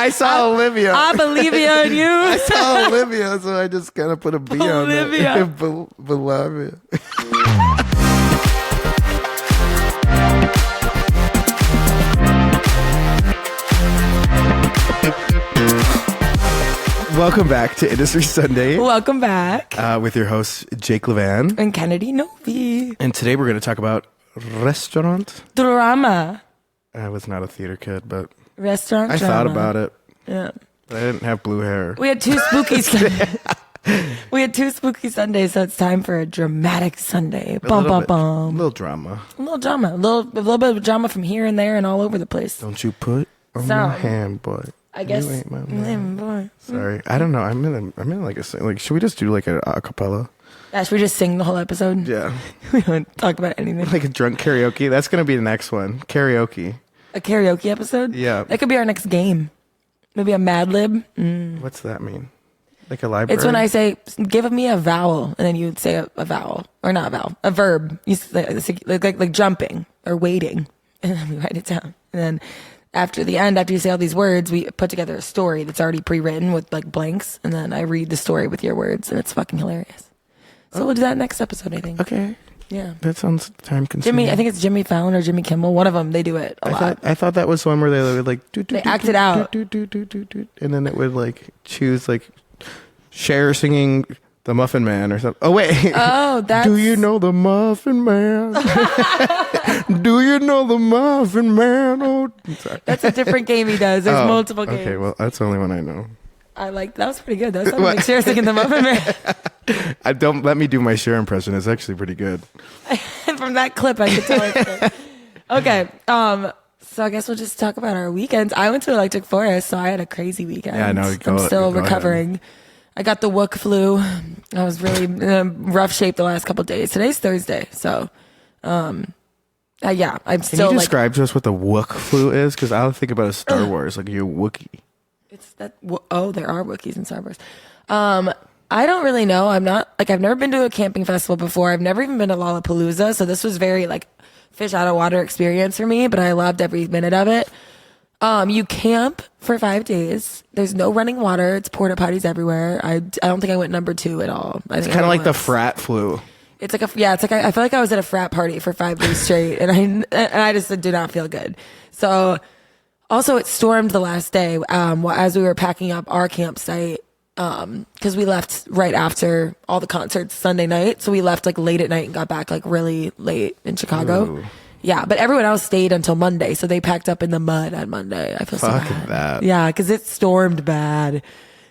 I saw Olivia. I believe in you. I saw Olivia, so I just kind of put a B on Olivia. it. Bolivia. Welcome back to Industry Sunday. Welcome back. With your host, Jake Levan. And Kennedy Novi. And today we're going to talk about restaurant. Drama. I was not a theater kid, but Restaurant I drama. thought about it. Yeah. But I didn't have blue hair. We had two spooky Sundays. We had two spooky Sundays, so it's time for a dramatic Sunday. Bum, bum, bum. A little drama. A little drama. A little bit of drama from here and there and all over the place. Don't you put on my hand, boy. I guess. You ain't my man. Boy. Sorry. I don't know. I'm in like a, like, should we just do like a cappella? Yeah, should we just sing the whole episode? Yeah. We don't talk about anything. Like a drunk karaoke. That's going to be the next one. Karaoke. A karaoke episode? Yeah. That could be our next game. Maybe a Mad Lib. What's that mean? Like a library? It's when I say, give me a vowel, and then you would say a vowel. Or not a vowel, a verb. You say, like jumping or waiting. And then we write it down. And then after the end, after you say all these words, we put together a story that's already pre-written with like blanks. And then I read the story with your words, and it's fucking hilarious. So we'll do that next episode, I think. Okay. Yeah. That sounds time consuming. I think it's Jimmy Fallon or Jimmy Kimmel. One of them, they do it a lot. I thought that was the one where they would like They act it out. and then it would like choose like Cher singing The Muffin Man or something. Oh wait. Oh, that's... Do you know the Muffin Man? Do you know the Muffin Man? Oh, sorry. That's a different game he does. There's multiple games. Okay, well that's the only one I know. I like that. Was pretty good. That sounded like Cher singing The Muffin Man. Don't let me do my Cher impression. It's actually pretty good. From that clip, I could tell it's good. Okay. So I guess we'll just talk about our weekends. I went to Electric Forest, so I had a crazy weekend. Yeah, I know. I'm still recovering. Ahead. I got the Wook flu. I was really in rough shape the last couple of days. Today's Thursday, so yeah, I'm still. Can you describe to us what the Wook flu is? Because I think about a Star Wars, like you're Wookiee. It's that. Oh, there are Wookiees in Star Wars. I don't really know. I'm not like I've never been to a camping festival before. I've never even been to Lollapalooza, so this was very like fish out of water experience for me. But I loved every minute of it. You camp for 5 days. There's no running water. It's porta potties everywhere. I don't think I went number 2 at all. It's kind of like the frat flu. It's like I feel like I was at a frat party for 5 days straight, and I just did not feel good. So, also it stormed the last day as we were packing up our campsite because we left right after all the concerts Sunday night. So we left like late at night and got back like really late in Chicago. Ooh. Yeah, but everyone else stayed until Monday, so they packed up in the mud on Monday. I feel so bad. Fuck that. Yeah, because it stormed bad,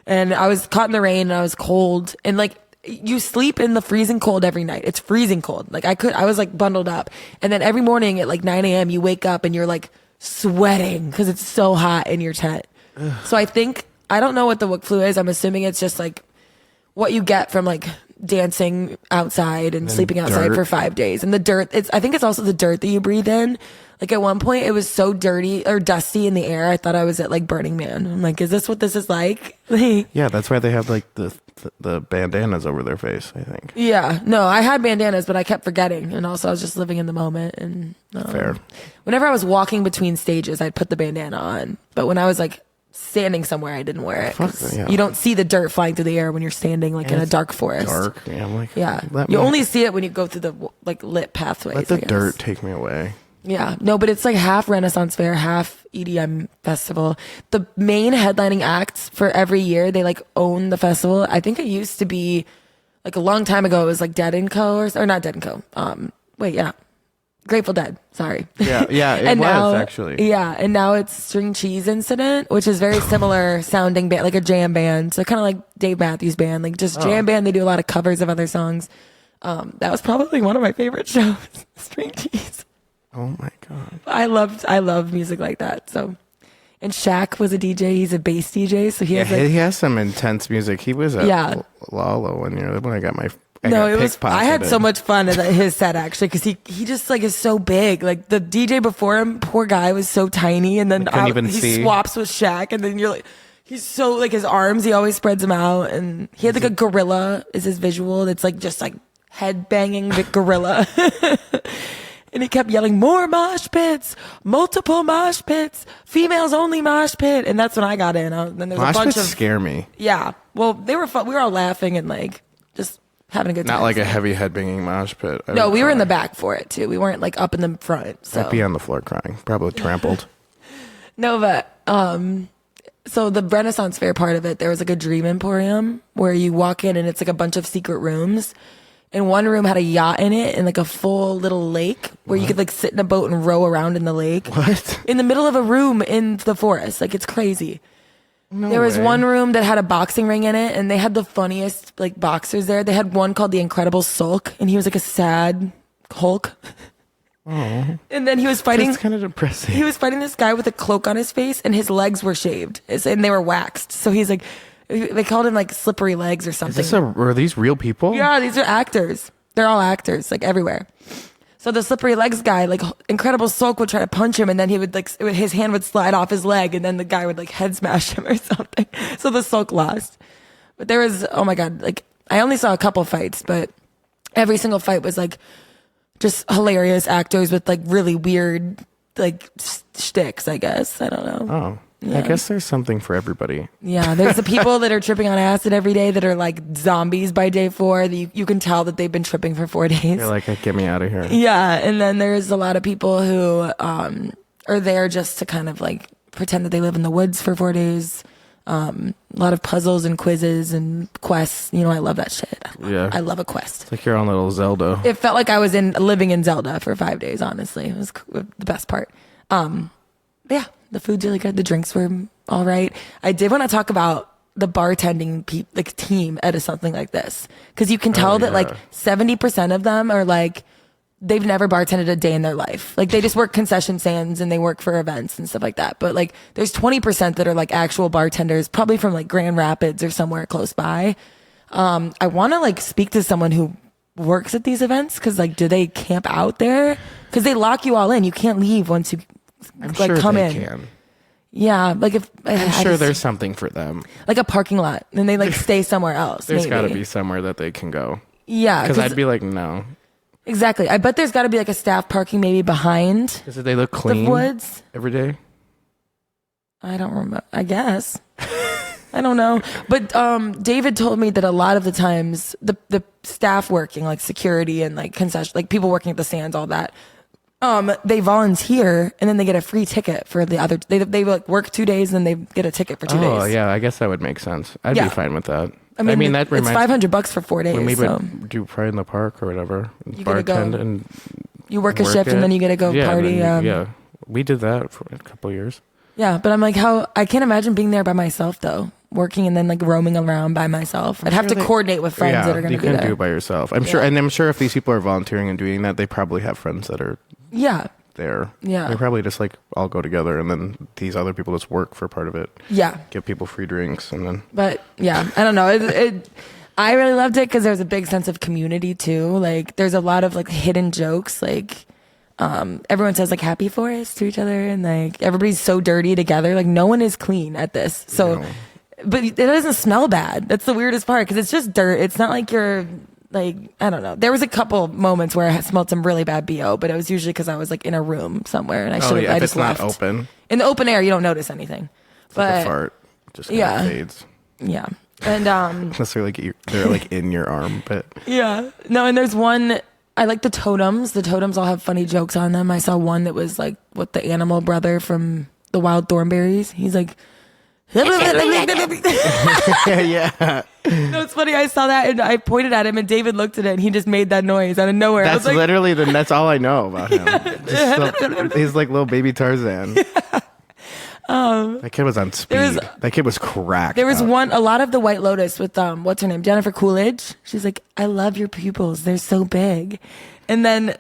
and I was caught in the rain, and I was cold, and like you sleep in the freezing cold every night. It's freezing cold. Like I was like bundled up, and then every morning at like 9 a.m. you wake up and you're like sweating because it's so hot in your tent. So I don't know what the Wook flu is. I'm assuming it's just like what you get from like dancing outside and sleeping outside for 5 days. And the dirt, I think it's also the dirt that you breathe in. Like at one point it was so dirty or dusty in the air. I thought I was at like Burning Man. I'm like, is this what this is like? Yeah, that's why they have like the bandanas over their face, I think. Yeah. No, I had bandanas, but I kept forgetting. And also I was just living in the moment. And Fair. Whenever I was walking between stages, I'd put the bandana on. But when I was like standing somewhere, I didn't wear it. Yeah. You don't see the dirt flying through the air when you're standing like in a dark forest. Dark. Yeah, I'm like, yeah. You only see it when you go through the like lit pathways. Let the dirt take me away. Yeah. No, but it's like half Renaissance Fair, half EDM festival. The main headlining acts for every year, they like own the festival. I think it used to be like a long time ago. It was like Dead & Co. or not Dead & Co. Grateful Dead. Sorry. Yeah, it was actually. Yeah, and now it's String Cheese Incident, which is very similar sounding band, like a jam band. So kind of like Dave Matthews Band, like just jam band. They do a lot of covers of other songs. That was probably one of my favorite shows, String Cheese. Oh my god. I love music like that. So, and Shaq was a DJ. He's a bass DJ, so he has some intense music. He was at Lala when I got my. I had so much fun at his set actually because he just like is so big. Like the DJ before him, poor guy was so tiny, and then he swaps with Shaq, and then you're like, he's so like his arms, he always spreads them out, and he had like a gorilla is his visual. That's like just like head banging the gorilla. And he kept yelling, more mosh pits, multiple mosh pits, females only mosh pit. And that's when I got in. And then there was Mosh a bunch pits of scare me. Yeah. Well, they were fun. We were all laughing and like just having a good time. Not like a heavy headbanging mosh pit. No, we were in the back for it too. We weren't like up in the front. So. I'd be on the floor crying, probably trampled. No, but so the Renaissance Fair part of it, there was like a dream emporium where you walk in and it's like a bunch of secret rooms. And one room had a yacht in it and like a full little lake where you could like sit in a boat and row around in the lake. What? In the middle of a room in the forest. Like it's crazy. No there was way. one room that had a boxing ring in it and they had the funniest like boxers there. They had one called the Incredible Sulk and he was like a sad Hulk. Oh. And then he was fighting. That's kind of depressing. He was fighting this guy with a cloak on his face and his legs were shaved and they were waxed. So he's like, they called him like slippery legs or something. Are these real people? Yeah, these are actors. They're all actors, like everywhere. So the slippery legs guy, like Incredible Sulk would try to punch him and then he would like, his hand would slide off his leg and then the guy would like head smash him or something. So the Sulk lost. But there was, oh my God, like I only saw a couple fights, but every single fight was like just hilarious actors with like really weird like shticks, I guess. I don't know. Oh. Yeah. I guess there's something for everybody. Yeah, there's the people that are tripping on acid every day that are like zombies by day 4. You can tell that they've been tripping for 4 days. You're like, get me out of here. Yeah, and then there's a lot of people who are there just to kind of like pretend that they live in the woods for 4 days. A lot of puzzles and quizzes and quests. You know, I love that shit. I love a quest. It's like your own little Zelda. It felt like I was living in Zelda for 5 days, honestly. It was the best part. But yeah. The food's really good. The drinks were all right. I did want to talk about the bartending team at something like this. Because you can tell that like 70% of them are like, they've never bartended a day in their life. Like they just work concession stands and they work for events and stuff like that. But like there's 20% that are like actual bartenders, probably from like Grand Rapids or somewhere close by. I want to like speak to someone who works at these events. Because like, do they camp out there? Because they lock you all in. You can't leave once you... I'm like sure come they in. can. Yeah, like if I'm sure there's something for them. like a parking lot, and they like stay somewhere else. There's got to be somewhere that they can go. Yeah, because I'd be like, no. Exactly. I bet there's got to be like a staff parking maybe behind. Because they look clean the woods every day. I don't remember. I guess. I don't know. But David told me that a lot of the times the staff working like security and like concession, like people working at the stands, all that. They volunteer and then they get a free ticket for the other. They like work 2 days and then they get a ticket for 2 days. Oh yeah, I guess that would make sense. I'd be fine with that. I mean that it's $500 for 4 days. When we so. would do Pride in the Park or whatever, You bartend go, and you work a shift and then you get to go party. Yeah, we did that for a couple of years. Yeah, but I'm like, I can't imagine being there by myself though. Working and then like roaming around by myself. I'd have to coordinate with friends that are going to be there. You can't do it by yourself. I'm sure, and I'm sure if these people are volunteering and doing that, they probably have friends that are there. Yeah, they probably just like all go together, and then these other people just work for part of it. Yeah, give people free drinks, and then. But yeah, I don't know. I really loved it because there's a big sense of community too. Like there's a lot of like hidden jokes. Like everyone says like happy forest to each other, and like everybody's so dirty together. Like no one is clean at this. So. No. But it doesn't smell bad. That's the weirdest part because it's just dirt. It's not like you're like, I don't know. There was a couple moments where I smelled some really bad BO, but it was usually because I was like in a room somewhere and I should have. I just left. Not open. In the open air, you don't notice anything. It's but like a fart just kind of fades. Yeah, and unless they're like in your arm, but yeah, no. And there's one. I like the totems. The totems all have funny jokes on them. I saw one that was like what the animal brother from the Wild Thornberries. He's like. Yeah. No, it's funny. I saw that and I pointed at him and David looked at it and he just made that noise out of nowhere. That's like, literally that's all I know about him. He's like little baby Tarzan. That kid was on speed. That kid was cracked. There was a lot of the White Lotus with what's her name? Jennifer Coolidge. She's like, I love your pupils. They're so big. And then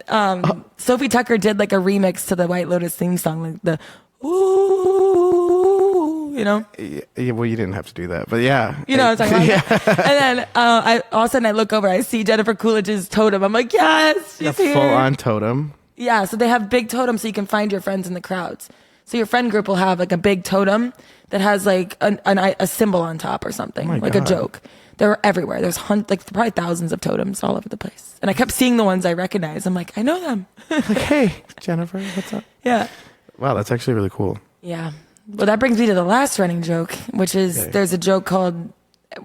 Sophie Tucker did like a remix to the White Lotus theme song, like the ooh, you know? Yeah, well, you didn't have to do that, but yeah. You know what I'm talking about? Yeah. And then all of a sudden I look over, I see Jennifer Coolidge's totem. I'm like, yes, she's here. Full-on totem. Yeah, so they have big totems so you can find your friends in the crowds. So your friend group will have like a big totem that has like a symbol on top or something, like a joke. They're everywhere. There's probably thousands of totems all over the place. And I kept seeing the ones I recognize. I'm like, I know them. Like, hey, Jennifer, what's up? Yeah. Wow, that's actually really cool. Yeah. Well, that brings me to the last running joke, which is there's a joke called,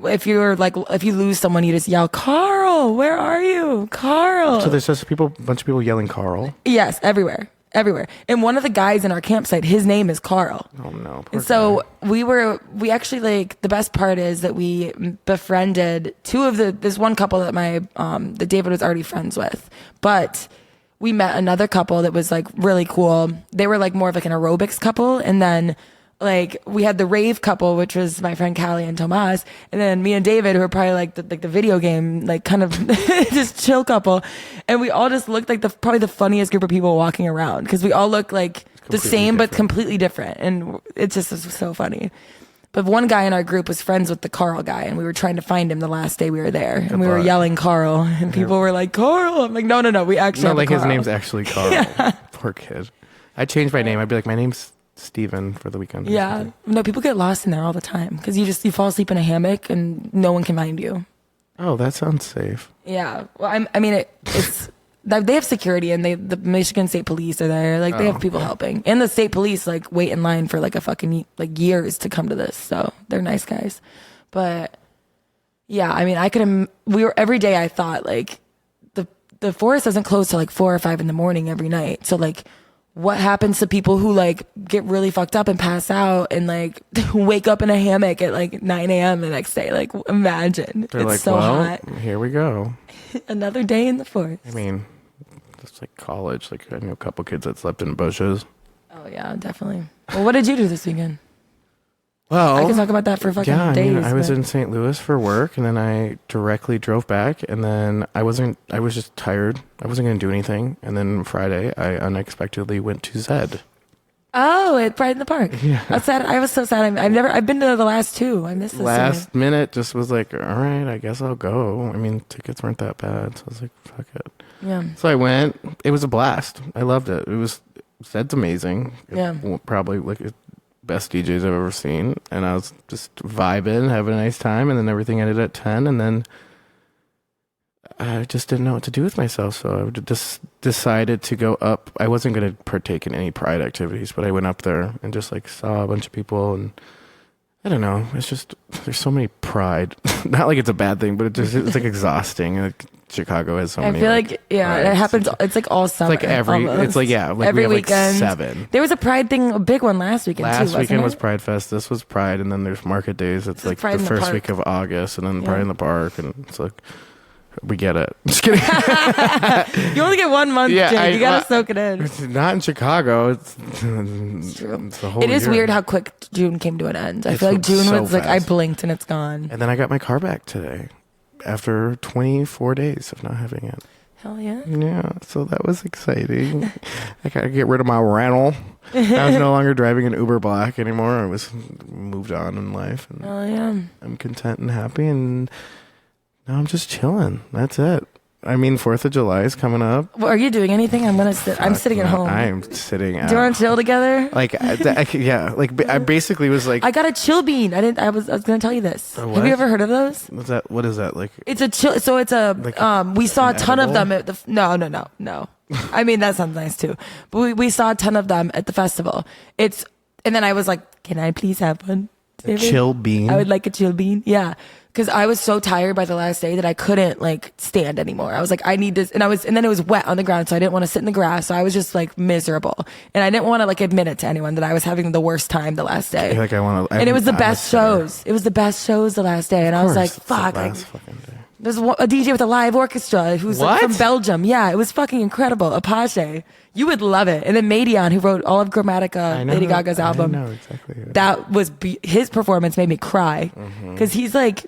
if you lose someone, you just yell, Carl, where are you? Carl. So there's just a bunch of people yelling Carl? Yes, everywhere. And one of the guys in our campsite, his name is Carl. Oh no. And so we actually, like, the best part is that we befriended this one couple that that David was already friends with, but we met another couple that was like really cool. They were like more of like an aerobics couple. And then like we had the rave couple, which was my friend Callie and Tomas. And then me and David, who were probably like the video game, like kind of just chill couple. And we all just looked like probably the funniest group of people walking around. Cause we all look like the same, but completely different. And it just was so funny. But one guy in our group was friends with the Carl guy, and we were trying to find him the last day we were there. And we were yelling Carl, and people were like, Carl. I'm like, no. We actually have like Carl. His name's actually Carl. Yeah. Poor kid. I changed my name. I'd be like, my name's Steven for the weekend. Yeah. No, people get lost in there all the time because you fall asleep in a hammock and no one can find you. Oh, that sounds safe. Yeah. Well, I mean, it's they have security, and the Michigan State Police are there. Like, they have people helping, and the state police like wait in line for like a fucking like years to come to this. So they're nice guys. But yeah, I mean, every day I thought like the forest doesn't close till like 4 or 5 in the morning every night. So like, what happens to people who like get really fucked up and pass out and like wake up in a hammock at like 9 a.m. the next day? Like, imagine. They're like, so hot. Here we go. Another day in the forest. I mean, it's like college. Like, I know a couple kids that slept in bushes. Oh yeah, definitely. Well, what did you do this weekend? Well, I can talk about that for fucking days. I was in St. Louis for work, and then I directly drove back, and then I was just tired. I wasn't going to do anything. And then Friday, I unexpectedly went to Zed. Oh, at Pride in the Park. Yeah. That's sad. I was so sad. I've been to the last two. I missed this. Last minute, just was like, all right, I guess I'll go. I mean, tickets weren't that bad, so I was like, fuck it. Yeah. So I went. It was a blast. I loved it. Zed's amazing. Yeah. Probably like best DJs I've ever seen, and I was just vibing, having a nice time, and then everything ended at 10, and then I just didn't know what to do with myself, so I just decided to go up. I wasn't going to partake in any Pride activities, but I went up there and just like saw a bunch of people, and I don't know, it's just, there's so many Pride. Not like it's a bad thing, but it's like exhausting. Like, Chicago has so many. I feel like it happens. It's like all summer. It's like every weekend. Like 7. There was a Pride thing, a big one last weekend. Last weekend was Pride Fest. This was Pride, and then there's Market Days. It's like the first week of August, and then Pride in the Park, and it's like, we get it. Just kidding. You only get 1 month, Jake. You gotta soak it in. It's not in Chicago. It's true. It's the whole It is year. weird how quick June came to an end. I feel like June was like, I blinked and it's gone. And then I got my car back today after 24 days of not having it. Hell yeah. Yeah, so that was exciting. I gotta get rid of my rental. I was no longer driving an Uber Black anymore. I was moved on in life. And hell yeah. I'm content and happy, and now I'm just chilling. That's it. I mean, 4th of July is coming up. Well, are you doing anything? I'm sitting at home. I'm sitting at Do you want to chill together? Like, yeah. Like, I basically was like, I got a chill bean. I was going to tell you this. Have you ever heard of those? What is that? Like, it's a chill. So it's a, like we saw a ton edible? of them at the, no. I mean, that sounds nice too. But we saw a ton of them at the festival. And then I was like, can I please have one? A chill bean? I would like a chill bean. Yeah. Because I was so tired by the last day that I couldn't like stand anymore. I was like, I need this, and then it was wet on the ground, so I didn't want to sit in the grass. So I was just like miserable, and I didn't want to like admit it to anyone that I was having the worst time the last day. Like and it was the best shows. It was the best shows the last day, and I was like, fuck. There's a DJ with a live orchestra who's like from Belgium. Yeah, it was fucking incredible. Apache. You would love it. And then Madion, who wrote all of Chromatica, Lady Gaga's album. I know exactly. That was his performance made me cry because he's like,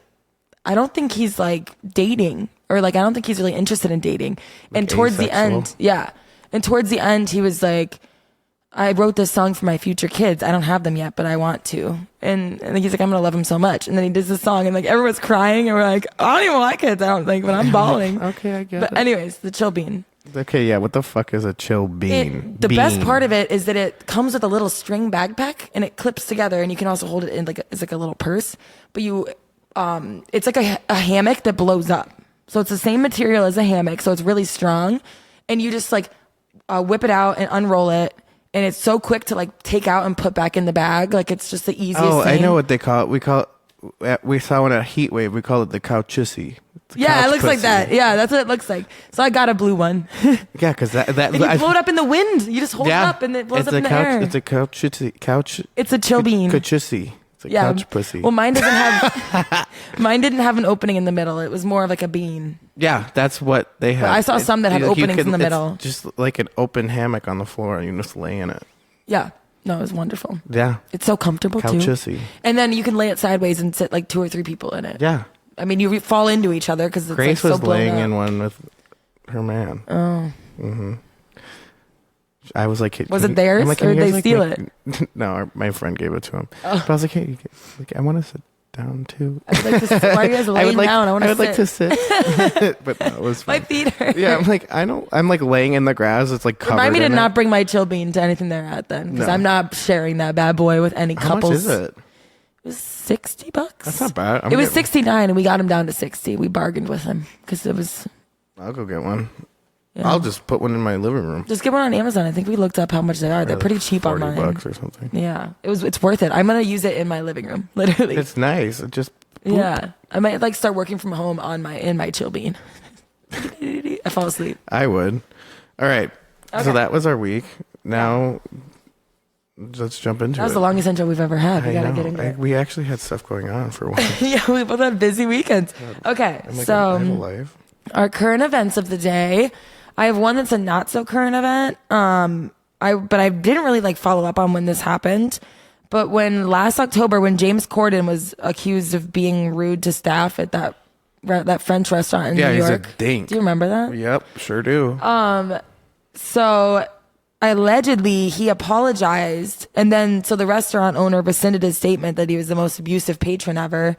I don't think he's like dating, or like I don't think he's really interested in dating. Like, and towards the end, he was like, I wrote this song for my future kids. I don't have them yet, but I want to. And he's like, I'm gonna love them so much. And then he does this song, and like everyone's crying, and we're like, I don't even want kids. I don't think, but I'm bawling. Okay, I get it. But anyways, the chill bean. Okay, yeah. What the fuck is a chill bean? The best part of it is that it comes with a little string backpack, and it clips together, and you can also hold it in like it's like a little purse. But you it's like a hammock that blows up. So it's the same material as a hammock. So it's really strong. And you just like whip it out and unroll it. And it's so quick to like take out and put back in the bag. Like it's just the easiest thing. I know what they call it. We saw one at Heat Wave. We call it the couchissy. Yeah, it looks like that. Yeah, that's what it looks like. So I got a blue one. Yeah, because that and you blow it up in the wind. You just hold it up and it blows up in the air. It's a couch. It's a chill bean. Couchissy. It's a couch pussy. Well, mine didn't have an opening in the middle. It was more of like a bean. Yeah, that's what they have. But I saw some that have openings in the middle. It's just like an open hammock on the floor. You just lay in it. Yeah. No, it was wonderful. Yeah. It's so comfortable too. Couchissy. And then you can lay it sideways and sit like 2 or 3 people in it. Yeah. I mean, you fall into each other because it's Grace like so was laying blown up. in one with her man. Oh. Mm-hmm. I was like, was it theirs or did they steal it? No, my friend gave it to him. Oh. But I was like, hey, I want to sit down too. I would like to sit. Why are you guys laying down? I would like to sit. But no, it was fun. My feet hurt. Yeah, I'm like laying in the grass. It's like covered. Remind me to not bring my chill bean to anything they're at then, because I'm not sharing that bad boy with any couples. How much is it? It was $60. That's not bad. It was $69, and we got him down to 60. We bargained with him because it was. I'll go get one. Yeah. I'll just put one in my living room. Just get one on Amazon. I think we looked up how much they are. They're pretty cheap online. $40 or something. Yeah, it's worth it. I'm gonna use it in my living room. Literally, it's nice. It just yeah. I might like start working from home in my chill bean. I fall asleep. I would. All right. Okay. So that was our week. Now let's jump into it. That was the longest intro we've ever had. We gotta get into it. We actually had stuff going on for once. Yeah, we both had busy weekends. Okay, I have so a life. Our current events of the day. I have one that's a not so current event. But I didn't really like follow up on when this happened. But when last October, when James Corden was accused of being rude to staff at that French restaurant in New York. Yeah, he's a dink. Do you remember that? Yep, sure do. So allegedly he apologized, and then so the restaurant owner rescinded his statement that he was the most abusive patron ever.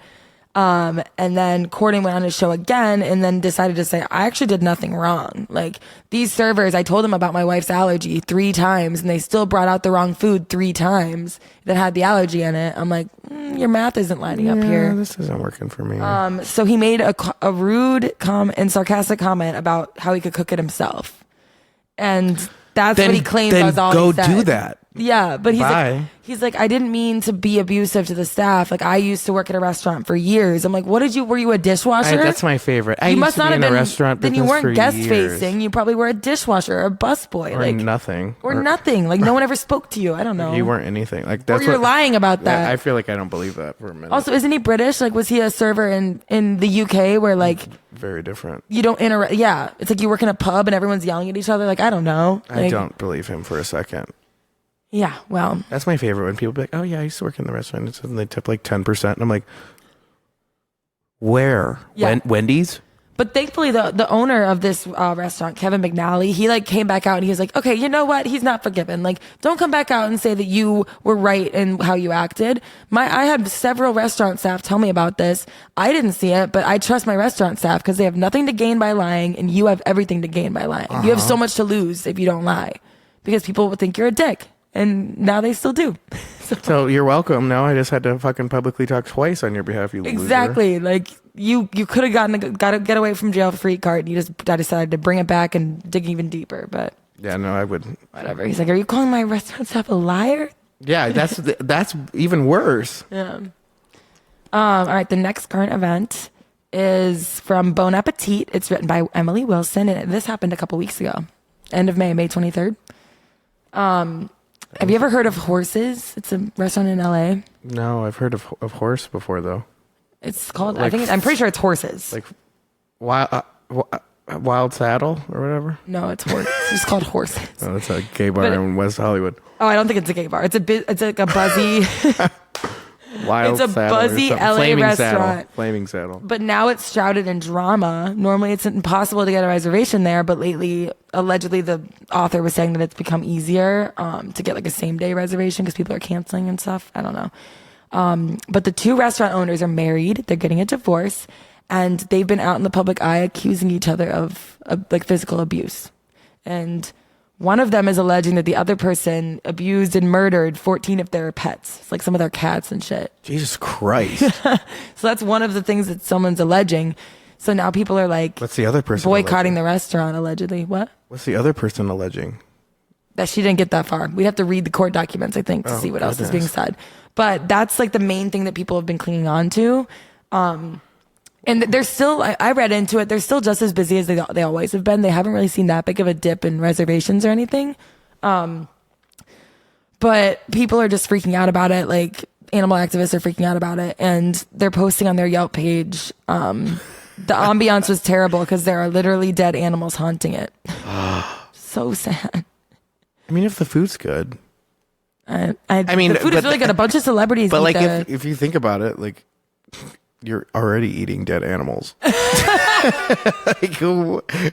And then Corden went on his show again and then decided to say, I actually did nothing wrong. Like, these servers, I told them about my wife's allergy 3 times and they still brought out the wrong food 3 times that had the allergy in it. I'm like, your math isn't lining up here. This isn't working for me. So he made a rude and sarcastic comment about how he could cook it himself. And that's what he claimed was all he said. Then go do that. Yeah, but he's like, I didn't mean to be abusive to the staff. Like, I used to work at a restaurant for years. I'm like, were you a dishwasher? That's my favorite. I you used must to not be have in been a restaurant then you business weren't for guest years. facing. You probably were a dishwasher or a busboy. Or like nothing. Or nothing. Like, no one ever spoke to you. I don't know. You weren't anything. Like, that's or you're lying about that. I feel like I don't believe that for a minute. Also, isn't he British? Like, was he a server in the UK where like very different. You don't interact. Yeah, it's like you work in a pub and everyone's yelling at each other. Like, I don't know. Like, I don't believe him for a second. Yeah, well, that's my favorite when people be like, "Oh yeah, I used to work in the restaurant," and they tip like 10%, and I'm like, "Where? Yeah. Wendy's?" But thankfully, the owner of this restaurant, Kevin McNally, he like came back out and he was like, "Okay, you know what? He's not forgiven. Like, don't come back out and say that you were right in how you acted." I had several restaurant staff tell me about this. I didn't see it, but I trust my restaurant staff because they have nothing to gain by lying, and you have everything to gain by lying. Uh-huh. You have so much to lose if you don't lie, because people will think you're a dick. And now they still do. So you're welcome. Now I just had to fucking publicly talk twice on your behalf, you exactly. loser. Like you could have got to get away from jail free card. And I decided to bring it back and dig even deeper. But yeah, no, I would. Whatever. He's like, "Are you calling my restaurant staff a liar?" Yeah, that's even worse. Yeah. All right. The next current event is from Bon Appetit. It's written by Emily Wilson, and this happened a couple weeks ago, end of May 23rd. Have you ever heard of Horses? It's a restaurant in LA. No, I've heard of Horse before though. It's called. Like, I'm pretty sure it's Horses. Like Wild Saddle or whatever. No, it's Horses. It's just called Horses. Oh, it's a gay bar in West Hollywood. Oh, I don't think it's a gay bar. It's like a buzzy. Wild it's a buzzy LA Flaming restaurant. Flaming Saddle. But now it's shrouded in drama. Normally it's impossible to get a reservation there, but lately, allegedly, the author was saying that it's become easier to get like a same day reservation because people are canceling and stuff. I don't know. But the 2 restaurant owners are married. They're getting a divorce, and they've been out in the public eye accusing each other of like physical abuse. And one of them is alleging that the other person abused and murdered 14 of their pets. It's like some of their cats and shit. Jesus Christ. So that's one of the things that someone's alleging. So now people are like, what's the other person boycotting the restaurant, allegedly. What? What's the other person alleging? That she didn't get that far. We'd have to read the court documents, I think, to see what else is being said. But that's like the main thing that people have been clinging on to. And they're still, I read into it, they're still just as busy as they always have been. They haven't really seen that big of a dip in reservations or anything. But people are just freaking out about it. Like, animal activists are freaking out about it. And they're posting on their Yelp page. The ambiance was terrible because there are literally dead animals haunting it. So sad. I mean, if the food's good. I mean, the food is really good. A bunch of celebrities. But like, if you think about it, like, you're already eating dead animals. Like,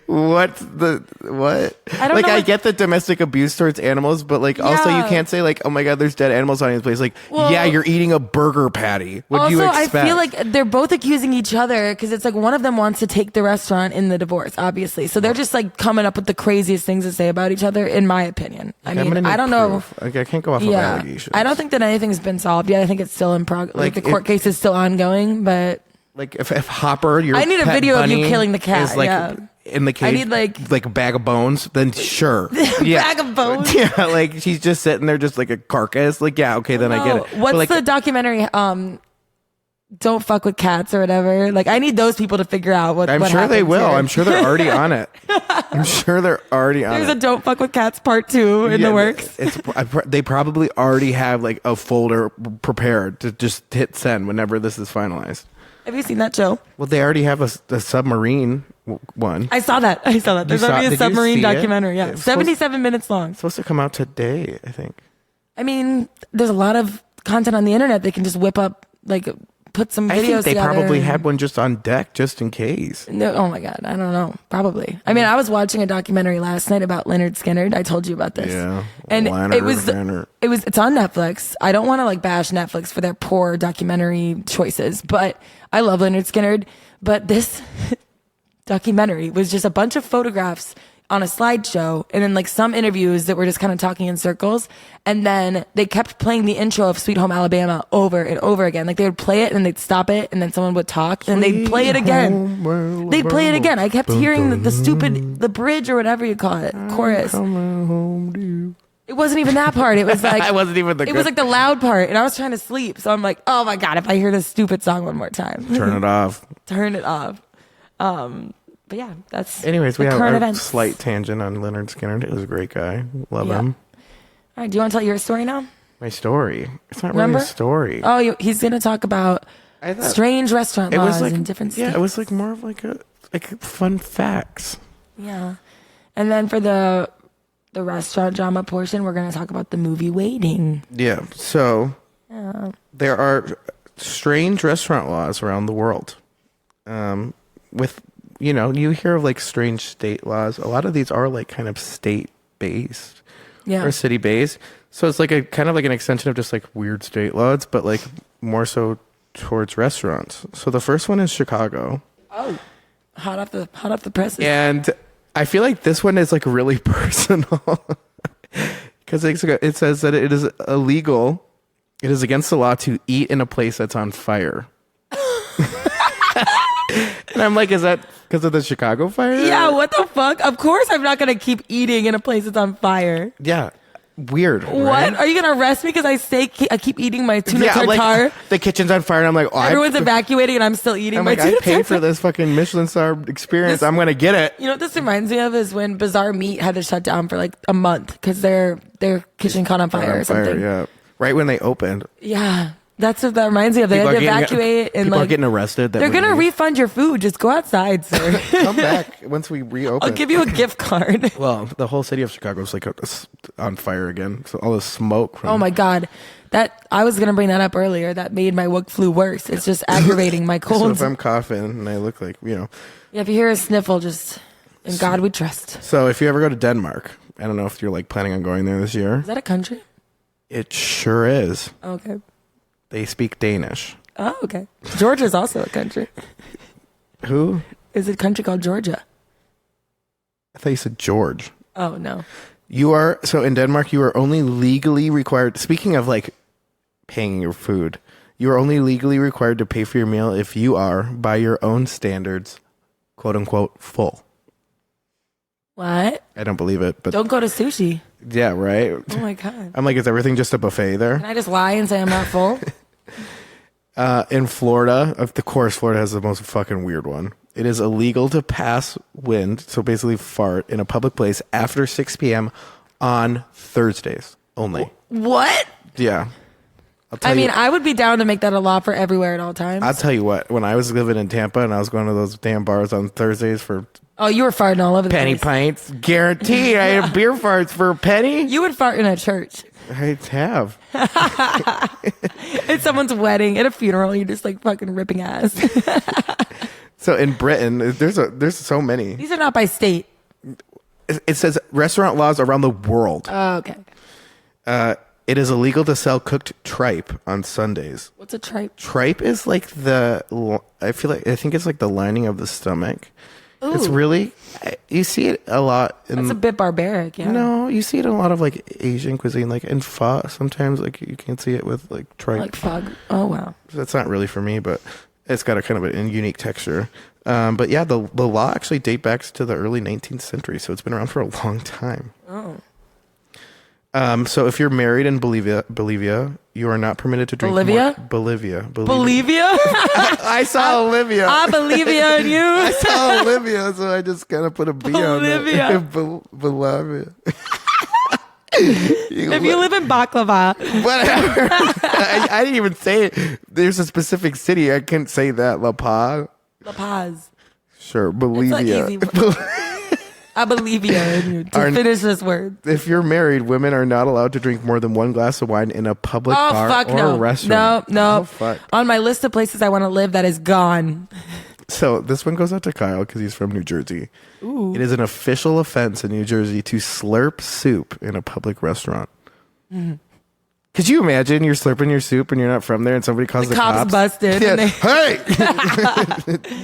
what? I don't know. I get the domestic abuse towards animals, but like, also you can't say like, oh my God, there's dead animals on this place. Like, yeah, you're eating a burger patty. What do you expect? I feel like they're both accusing each other because it's like one of them wants to take the restaurant in the divorce, obviously. So they're just like coming up with the craziest things to say about each other, in my opinion. I mean, I don't know. Like, I can't go off of allegations. I don't think that anything's been solved yet. I think it's still in progress. Like the court case is still ongoing, but. Like if Hopper, your I need a video of you killing the cat. Is like in the cage. I need like a bag of bones. Then sure, bag of bones. Yeah, like she's just sitting there, just like a carcass. Like okay, then I get it. What's the documentary? Don't fuck with cats or whatever. Like I need those people to figure out what. I'm sure they will. Here. I'm sure they're already on it. There's a Don't Fuck with Cats part 2 in the works. They probably already have like a folder prepared to just hit send whenever this is finalized. Have you seen that show? Well, they already have a submarine one. I saw that. There's already a submarine documentary. Yeah, 77 minutes long. It's supposed to come out today, I think. I mean, there's a lot of content on the internet. They can just whip up, like, put some videos together. I think they probably had one just on deck, just in case. No, oh my God, I don't know. Probably. I mean, I was watching a documentary last night about Leonard Skinnard. I told you about this. Yeah, and it's on Netflix. I don't want to like bash Netflix for their poor documentary choices, but I love Leonard Skinnard. But this documentary was just a bunch of photographs on a slideshow and then like some interviews that were just kind of talking in circles. And then they kept playing the intro of Sweet Home Alabama over and over again. Like they would play it and they'd stop it and then someone would talk and they'd play it again. They'd play it again. I kept hearing the bridge or whatever you call it, chorus. It wasn't even that part. It was like it wasn't even it was like the loud part, and I was trying to sleep. So I'm like, oh my God, if I hear this stupid song one more time, turn it off. Turn it off. But yeah, that's. Anyways, we have a slight tangent on Leonard Skinner. He was a great guy. Love him. All right, do you want to tell your story now? My story. It's not really a story. Oh, he's gonna talk about strange restaurant laws in different states. Yeah, it was like more of like fun facts. Yeah, and then for the restaurant drama portion, we're going to talk about the movie Waiting. Yeah. So there are strange restaurant laws around the world. With, you hear of like strange state laws. A lot of these are like kind of state based or city based. So it's like a kind of like an extension of just like weird state laws, but like more so towards restaurants. So the first one is Chicago. Oh, hot off the presses. And I feel like this one is like really personal because it says that it is illegal. It is against the law to eat in a place that's on fire. And I'm like, is that because of the Chicago fire? Yeah, what the fuck? Of course I'm not going to keep eating in a place that's on fire. Yeah. Weird. What? Right? Are you gonna arrest me because I keep eating my tuna tartare? Like, the kitchen's on fire and I'm like, everyone's evacuating and I'm still eating my tuna tartare. I paid for this fucking Michelin star experience. I'm gonna get it. You know what this reminds me of is when Bazaar Meat had to shut down for like a month because their kitchen caught on fire or something. Yeah, right when they opened. Yeah. That's what that reminds me of. They had to evacuate and people are getting arrested. They're going to refund your food. Just go outside, sir. Come back once we reopen. I'll give you a gift card. Well, the whole city of Chicago is like on fire again. So all the smoke. Oh my God. I was going to bring that up earlier. That made my wook flu worse. It's just aggravating my cold. So if I'm coughing and I look like, Yeah, if you hear a sniffle, just in God we trust. So if you ever go to Denmark, I don't know if you're like planning on going there this year. Is that a country? It sure is. Okay. They speak Danish. Oh, okay. Georgia's also a country. Who? Is it a country called Georgia? I thought you said George. Oh, no. In Denmark, you are only legally required, speaking of like paying your food, you are only legally required to pay for your meal if you are, by your own standards, quote unquote, full. What? I don't believe it, but don't go to sushi. Yeah, right? Oh my God. I'm like, is everything just a buffet there? Can I just lie and say I'm not full? In Florida, of course, Florida has the most fucking weird one. It is illegal to pass wind, so basically fart, in a public place after 6 p.m. on Thursdays only. What? Yeah. I would be down to make that a law for everywhere at all times. I'll tell you what, when I was living in Tampa and I was going to those damn bars on Thursdays for... Oh, you were farting all over the penny place. Pints. Guaranteed. I had beer farts for a penny. You would fart in a church. I have. At someone's wedding, at a funeral, you're just like fucking ripping ass. So in Britain, there's so many. These are not by state. It says restaurant laws around the world. Oh, okay. It is illegal to sell cooked tripe on Sundays. What's a tripe? Tripe is like I think it's like the lining of the stomach. Ooh. It's really, you see it a lot. That's a bit barbaric, yeah. No, you see it in a lot of like Asian cuisine, like in pho. Sometimes like you can see it with like tripe. Like pho. Oh, wow. That's not really for me, but it's got a kind of a unique texture. But yeah, the law actually dates back to the early 19th century, so it's been around for a long time. Oh. So if you're married in Bolivia, you are not permitted to drink Bolivia. I saw Olivia. I believe in you. I saw Olivia, so I just kind of put a B on it. Bolivia. If you live in baklava. Whatever. I didn't even say it. There's a specific city. I couldn't say that. La Paz. La Paz. Sure, Bolivia. I believe you to finish this word. If you're married, women are not allowed to drink more than one glass of wine in a public bar or restaurant. No. Oh, fuck. On my list of places I want to live, that is gone. So this one goes out to Kyle because he's from New Jersey. Ooh. It is an official offense in New Jersey to slurp soup in a public restaurant. Mm. Could you imagine you're slurping your soup and you're not from there and somebody calls the cops? Busted. Yeah. Hey!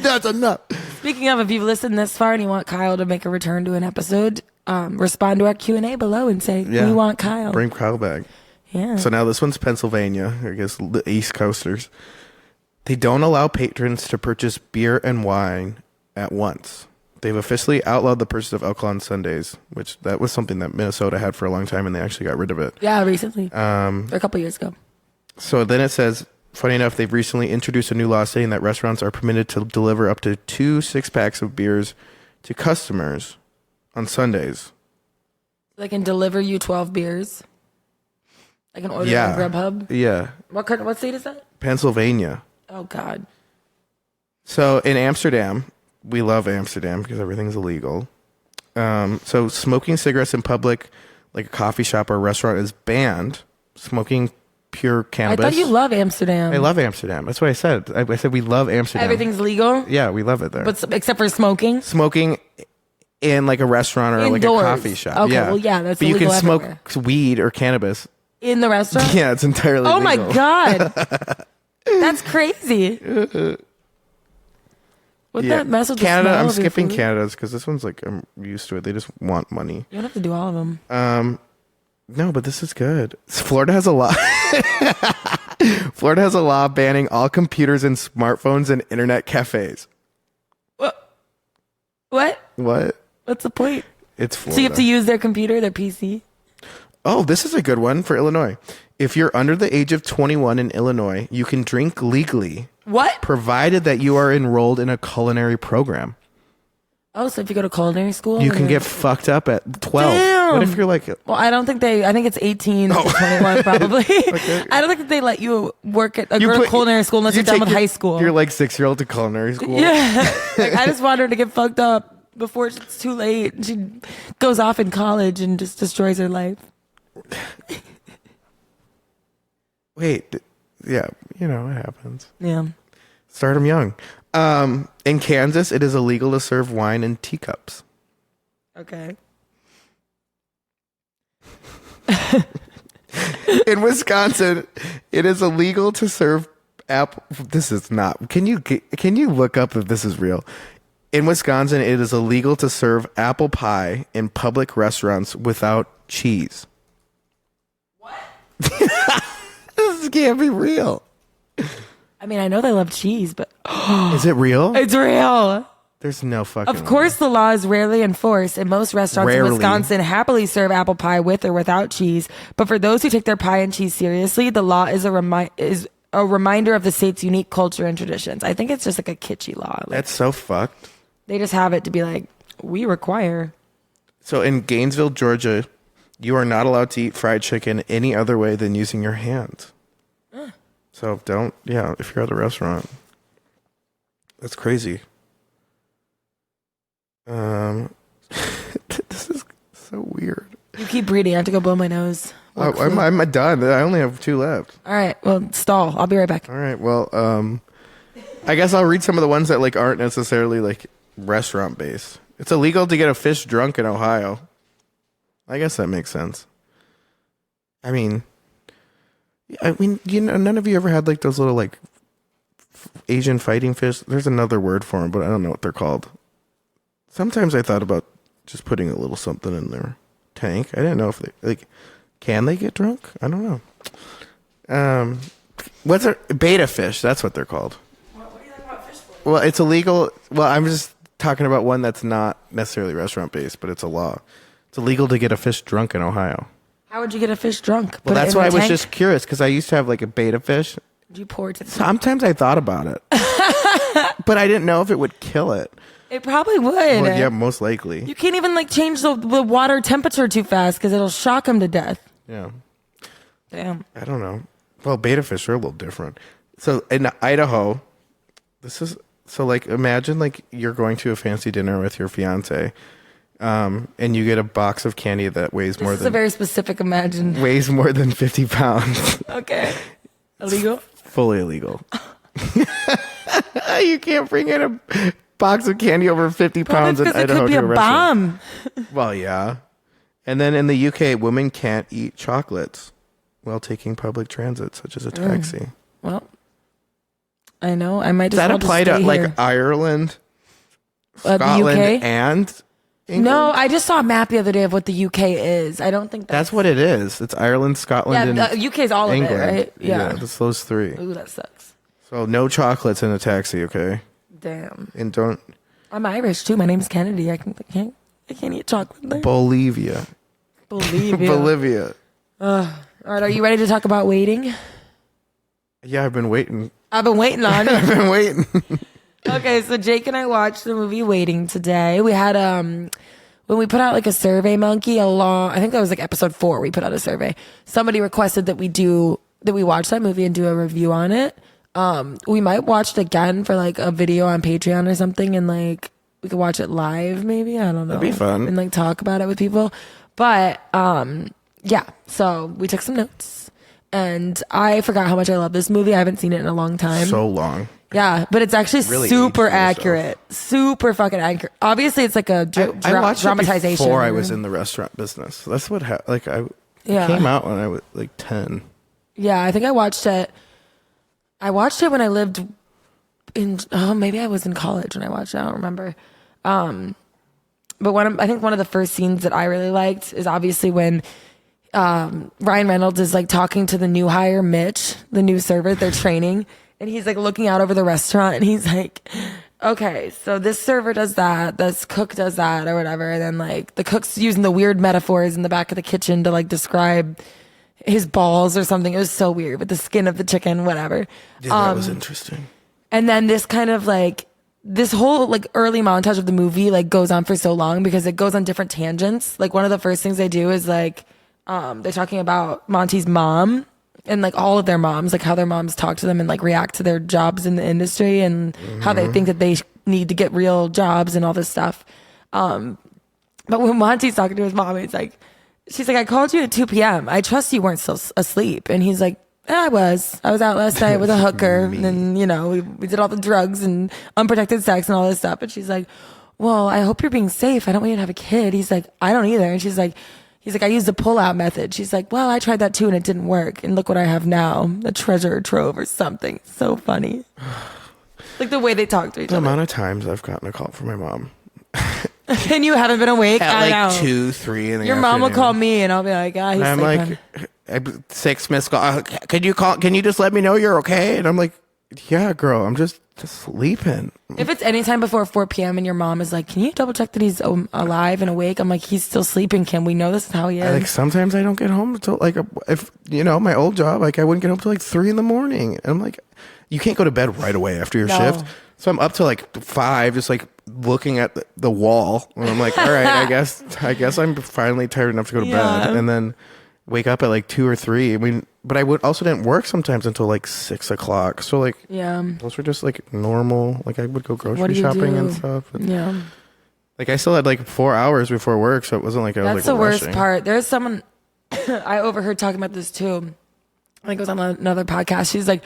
That's enough. Speaking of, if you've listened this far and you want Kyle to make a return to an episode, respond to our Q&A below and say, we want Kyle. Bring Kyle back. Yeah. So now this one's Pennsylvania, I guess the East Coasters. They don't allow patrons to purchase beer and wine at once. They've officially outlawed the purchase of alcohol on Sundays, which that was something that Minnesota had for a long time, and they actually got rid of it. Yeah, recently. Or a couple years ago. So then it says, funny enough, they've recently introduced a new law saying that restaurants are permitted to deliver up to 2 6-packs of beers to customers on Sundays. They can deliver you 12 beers? Like an order on Grubhub? Yeah. What state is that? Pennsylvania. Oh, God. So in Amsterdam, we love Amsterdam because everything's illegal. So smoking cigarettes in public, like a coffee shop or a restaurant, is banned. Smoking pure cannabis. I thought you love Amsterdam. I love Amsterdam. That's what I said. I said we love Amsterdam. Everything's legal? Yeah, we love it there. But except for smoking? Smoking in like a restaurant or indoors. Like a coffee shop. Okay, yeah. Well, yeah, that's but you illegal can smoke everywhere. weed or cannabis. In the restaurant? Yeah, it's entirely legal. Oh my God. That's crazy. What that mess with Canada? The smell I'm of your skipping food? Canada's because this one's like I'm used to it. They just want money. You don't have to do all of them. No, but this is good. Florida has a law. Florida has a law banning all computers and smartphones in internet cafes. What? What's the point? It's Florida. So you have to use their computer, their PC? Oh, this is a good one for Illinois. If you're under the age of 21 in Illinois, you can drink legally. What? Provided that you are enrolled in a culinary program. Oh, so if you go to culinary school? You can get fucked up at 12. Damn. What if you're like... Well, I think it's 18 to 21 probably. Okay. I don't think that they let you work at go to culinary school unless you're done with high school. You're like 6-year-old to culinary school. Yeah. Like, I just want her to get fucked up before it's too late. She goes off in college and just destroys her life. Wait. Yeah, it happens. Yeah. Start them young. In Kansas, it is illegal to serve wine in teacups. Okay. In Wisconsin, it is illegal to serve apple. This is not. Can you look up if this is real? In Wisconsin, it is illegal to serve apple pie in public restaurants without cheese. What? This can't be real. I mean, I know they love cheese, but... Is it real? It's real. There's no fucking Of course, the law is rarely enforced, and most restaurants in Wisconsin happily serve apple pie with or without cheese. But for those who take their pie and cheese seriously, the law is a reminder of the state's unique culture and traditions. I think it's just like a kitschy law. Like, that's so fucked. They just have it to be like, we require. So in Gainesville, Georgia, you are not allowed to eat fried chicken any other way than using your hands. So if you're at a restaurant. That's crazy. This is so weird. You keep reading. I have to go blow my nose. I'm done. I only have 2 left. All right. Well, stall. I'll be right back. All right. Well, I guess I'll read some of the ones that like aren't necessarily like restaurant based. It's illegal to get a fish drunk in Ohio. I guess that makes sense. I mean, none of you ever had like those little like Asian fighting fish? There's another word for them, but I don't know what they're called. Sometimes I thought about just putting a little something in their tank. I didn't know if can they get drunk? I don't know. What's a beta fish? That's what they're called. What do you think about fish for? Well, it's illegal. Well, I'm just talking about one that's not necessarily restaurant based, but it's a law. It's illegal to get a fish drunk in Ohio. How would you get a fish drunk? Well, that's why I was just curious because I used to have like a beta fish. Did you pour it to the Sometimes I thought about it, but I didn't know if it would kill it. It probably would. Well, yeah, most likely. You can't even like change the water temperature too fast because it'll shock them to death. Yeah. Damn. I don't know. Well, beta fish are a little different. So in Idaho, like imagine like you're going to a fancy dinner with your fiance, and you get a box of candy that weighs more than. This is a very specific imagine. Weighs more than 50 pounds. Okay. Illegal? Fully illegal. You can't bring in a box of candy over 50 pounds in Idaho. It could be a bomb. Well, yeah. And then in the UK, women can't eat chocolates while taking public transit, such as a taxi. Well, I know. I might just Does that apply to like Ireland, Scotland, the UK? And England? No, I just saw a map the other day of what the UK is. I don't think that's what it is. It's Ireland, Scotland, and UK's all England. Of it, right? Yeah, that's those 3. Ooh, that sucks. So no chocolates in a taxi, okay? Damn. And don't. I'm Irish too. My name's Kennedy. I can't eat chocolate there. Bolivia. Bolivia. All right, are you ready to talk about waiting? Yeah, I've been waiting. I've been waiting on it. I've been waiting. Okay, so Jake and I watched the movie Waiting today. We had when we put out like a Survey Monkey I think that was like episode 4. We put out a survey. Somebody requested that we watch that movie and do a review on it. We might watch it again for like a video on Patreon or something, and like we could watch it live maybe. I don't know. That'd be fun. And like talk about it with people. But yeah, so we took some notes, and I forgot how much I love this movie. I haven't seen it in a long time. So long. Yeah, but it's actually really super accurate. Super fucking accurate. Obviously, it's like a I watched dramatization. It before I was in the restaurant business. That's what it came out when I was like 10. Yeah, I think I watched it. I watched it when I lived in. Oh, maybe I was in college when I watched it. I don't remember. But I think one of the first scenes that I really liked is obviously when Ryan Reynolds is like talking to the new hire, Mitch, the new server they're training, and he's like looking out over the restaurant, and he's like, okay, so this server does that, this cook does that, or whatever, and then like the cook's using the weird metaphors in the back of the kitchen to like describe his balls or something. It was so weird with the skin of the chicken, whatever. Yeah, that was interesting. And then this kind of like this whole like early montage of the movie like goes on for so long because it goes on different tangents. Like one of the first things they do is like they're talking about Monty's mom and like all of their moms, like how their moms talk to them and like react to their jobs in the industry and how they think that they need to get real jobs and all this stuff. But when Monty's talking to his mom, she's like, I called you at 2 p.m. I trust you weren't still asleep. And he's like, I was out last night with a hooker. And then, we did all the drugs and unprotected sex and all this stuff. And she's like, well, I hope you're being safe. I don't want you to have a kid. He's like, I don't either. And he's like, I used the pull-out method. She's like, well, I tried that too and it didn't work. And look what I have now, a treasure trove or something. So funny. Like the way they talk to each other. The amount of times I've gotten a call from my mom. And you haven't been awake at like 2, 3 in the Your afternoon. mom will call me and I'll be like, he's I'm sleeping. like, 6 missed call. Can you just let me know you're okay? And I'm like, yeah, girl, I'm just sleeping. If it's anytime before 4 p.m. and your mom is like, can you double check that he's alive and awake? I'm like, he's still sleeping, Kim. We know this is how he is. Like sometimes I don't get home until like, if my old job, like I wouldn't get home till like 3 in the morning. And I'm like, you can't go to bed right away after your shift. So I'm up till like 5, just like looking at the wall. And I'm like, all right, I guess I'm finally tired enough to go to bed. And then wake up at like 2 or 3. I mean, but I also didn't work sometimes until like 6 o'clock. So like, those were just like normal. Like I would go grocery shopping and stuff. And, like I still had like 4 hours before work, so it wasn't like I was like That's the rushing. worst part. There's someone I overheard talking about this too. I think it was on another podcast. She's like,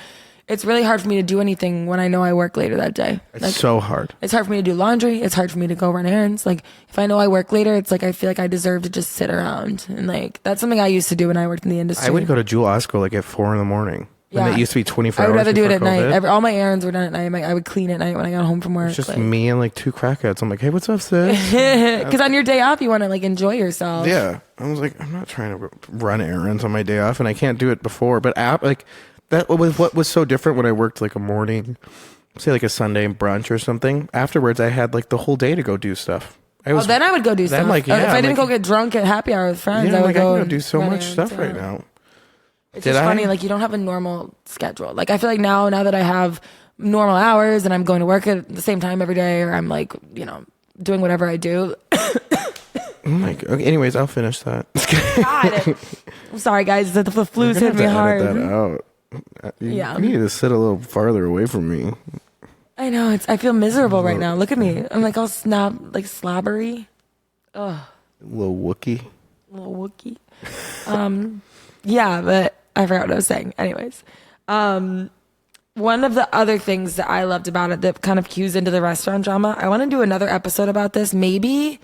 it's really hard for me to do anything when I know I work later that day. It's like, so hard. It's hard for me to do laundry. It's hard for me to go run errands. Like if I know I work later, it's like I feel like I deserve to just sit around. And like that's something I used to do when I worked in the industry. I would go to Jewel Osco like at 4 in the morning. Yeah. And it used to be 24 hours. I would rather do it at COVID. night. All my errands were done at night. I would clean at night when I got home from work. It's just me and like 2 crackheads. I'm like, hey, what's up, sis? Because on your day off, you want to like enjoy yourself. Yeah. I was like, I'm not trying to run errands on my day off, and I can't do it before. But like that was what was so different when I worked like a morning, say like a Sunday brunch or something. Afterwards, I had like the whole day to go do stuff. Then I would go do stuff. Like, if I didn't go get drunk at happy hour with friends, I would go. I can do so much stuff right now. It's just funny, like you don't have a normal schedule. Like I feel like now that I have normal hours and I'm going to work at the same time every day, or I'm like, doing whatever I do. Okay, anyways, I'll finish that. God. I'm sorry, guys. The flu's hit me hard. Edit that out. You need to sit a little farther away from me. I know. I feel miserable right now. Look at me. I'm like all slobbery. Ugh. Little Wookie. Yeah, but I forgot what I was saying. Anyways, one of the other things that I loved about it that kind of cues into the restaurant drama, I want to do another episode about this, maybe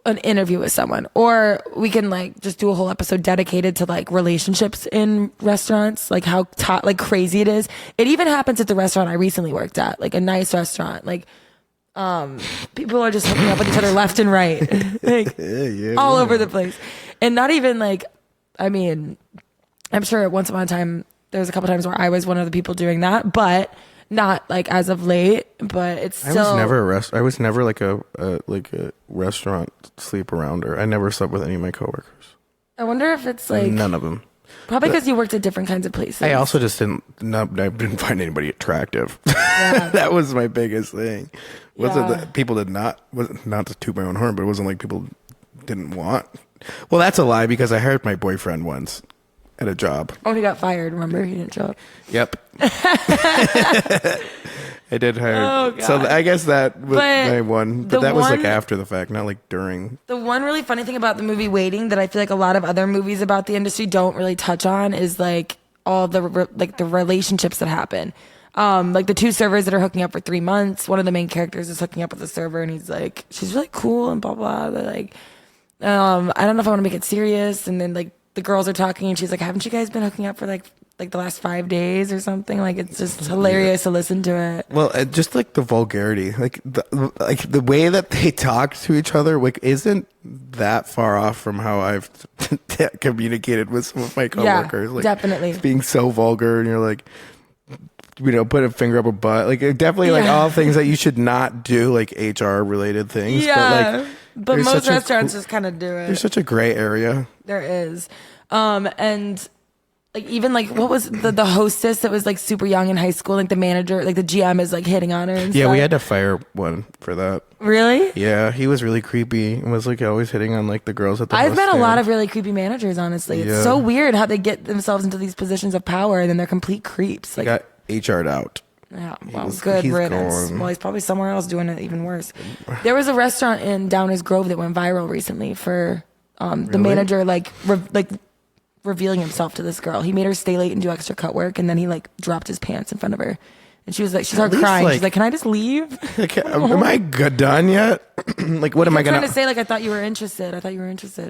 an interview with someone, or we can like just do a whole episode dedicated to like relationships in restaurants, like how crazy it is. It even happens at the restaurant I recently worked at, like a nice restaurant. Like people are just hooking up with each other left and right, like all over the place. And not even like, I mean, I'm sure once upon a time there was a couple times where I was one of the people doing that, but not like as of late. But it's still. I was never like a restaurant sleep arounder. I never slept with any of my coworkers. I wonder if it's like none of them. Probably because you worked at different kinds of places. I also just didn't find anybody attractive. Yeah. That was my biggest thing. Wasn't that people did not to toot my own horn, but it wasn't like people didn't want. Well, that's a lie because I hired my boyfriend once at a job. Oh, he got fired. Remember, he didn't show up. Yep. I did hire. Oh, God. So I guess that was my one. But that was like after the fact, not like during. The one really funny thing about the movie Waiting that I feel like a lot of other movies about the industry don't really touch on is like all the the relationships that happen. Like the 2 servers that are hooking up for 3 months. One of the main characters is hooking up with the server, and he's like, she's really cool and blah blah. They're like, I don't know if I want to make it serious. And then like the girls are talking, and she's like, haven't you guys been hooking up for like the last 5 days or something? Like it's just hilarious to listen to it. Well, just like the vulgarity, like the way that they talk to each other, like isn't that far off from how I've communicated with some of my coworkers. Yeah, like, definitely. Being so vulgar, and you're like, put a finger up a butt, like definitely like all things that you should not do, like HR related things. Yeah, but most restaurants just kind of do it. There's such a gray area. There is, and like even like what was the hostess that was like super young in high school, like the manager, like the GM is like hitting on her. And yeah, stuff. We had to fire one for that. Really? Yeah, he was really creepy and was like always hitting on like the girls at the. I've met a lot of really creepy managers. Honestly, it's so weird how they get themselves into these positions of power and then they're complete creeps. Like, he got HR'd out. Yeah, well, good riddance. Well, he's probably somewhere else doing it even worse. There was a restaurant in Downers Grove that went viral recently for the manager revealing himself to this girl. He made her stay late and do extra cut work, and then he like dropped his pants in front of her. And she was like, she started crying. She's like, "Can I just leave? Am I done yet? Like, what am I gonna?" Trying to say like, I thought you were interested.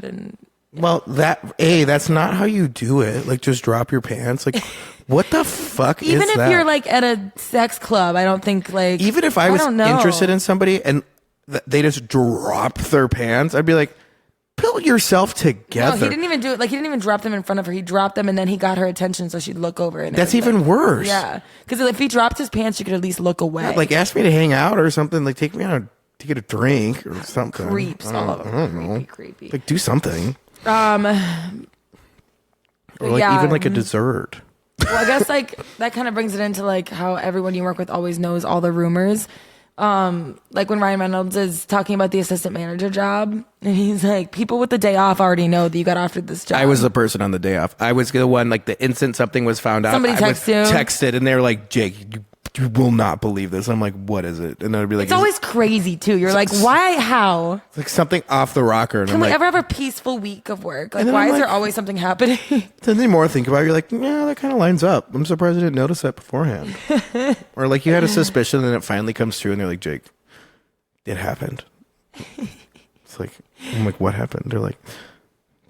And Well, that's not how you do it. Like, just drop your pants. Like, what the fuck is that? Even if you're like at a sex club, I don't think like. Even if I was interested in somebody and they just drop their pants, I'd be like, pull yourself together. No, he didn't even do it. Like, he didn't even drop them in front of her. He dropped them and then he got her attention so she'd look over. And that's even worse. Yeah. Because if he dropped his pants, she could at least look away. Yeah, like, ask me to hang out or something. Like, take me out to get a drink or something. Creeps. All of them. I don't know. Creepy. Like, do something. Or like even like a dessert. Well, I guess like that kind of brings it into like how everyone you work with always knows all the rumors. Like when Ryan Reynolds is talking about the assistant manager job and he's like, people with the day off already know that you got offered this job. I was the person on the day off. I was the one, like the instant something was found out. Somebody texted and they were like, Jake, you will not believe this. I'm like, what is it? And then I'd be like, it's always crazy too. You're like, why? How? It's like something off the rocker. And Can we ever have a peaceful week of work? Like, why is there always something happening? Then the more I think about it, you're like, yeah, that kind of lines up. I'm surprised I didn't notice that beforehand. Or like you had a suspicion and then it finally comes true and they're like, Jake, it happened. It's like, I'm like, what happened? They're like,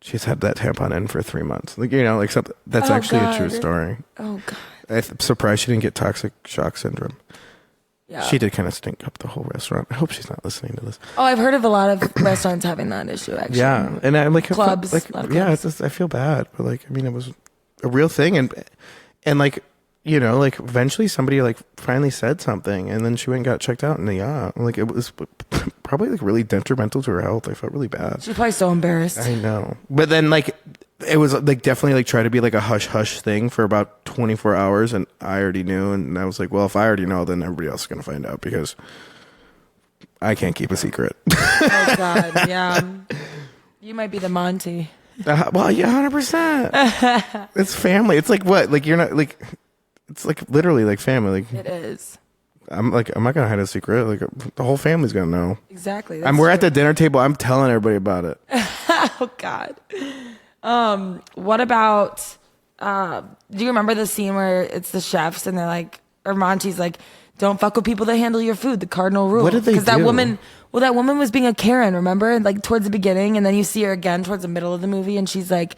she's had that tampon in for 3 months. Like, you know, like something that's actually a true story. Oh God. I'm surprised she didn't get toxic shock syndrome. Yeah. She did kind of stink up the whole restaurant. I hope she's not listening to this. Oh, I've heard of a lot of restaurants having that issue, actually. Yeah. And I'm like, clubs. Yeah, it's just, I feel bad. But like, I mean, it was a real thing. And like, you know, like eventually somebody like finally said something and then she went and got checked out in the like it was probably like really detrimental to her health. I felt really bad. She's probably so embarrassed. I know. But then like it was like definitely like try to be like a hush hush thing for about 24 hours and I already knew and I was like, well, if I already know, then everybody else is going to find out because I can't keep a secret. Oh God, yeah. You might be the Monty. Well, yeah, 100%. It's family. It's like what? Like you're not like it's like literally like family. Like it is. I'm not gonna hide a secret. Like the whole family's gonna know. Exactly. We're at the dinner table. I'm telling everybody about it. Oh God. What about? Do you remember the scene where it's the chefs and they're like, or Monty's like, "Don't fuck with people that handle your food." The cardinal rule. What did they do? Because that woman was being a Karen. Remember, like towards the beginning, and then you see her again towards the middle of the movie, and she's like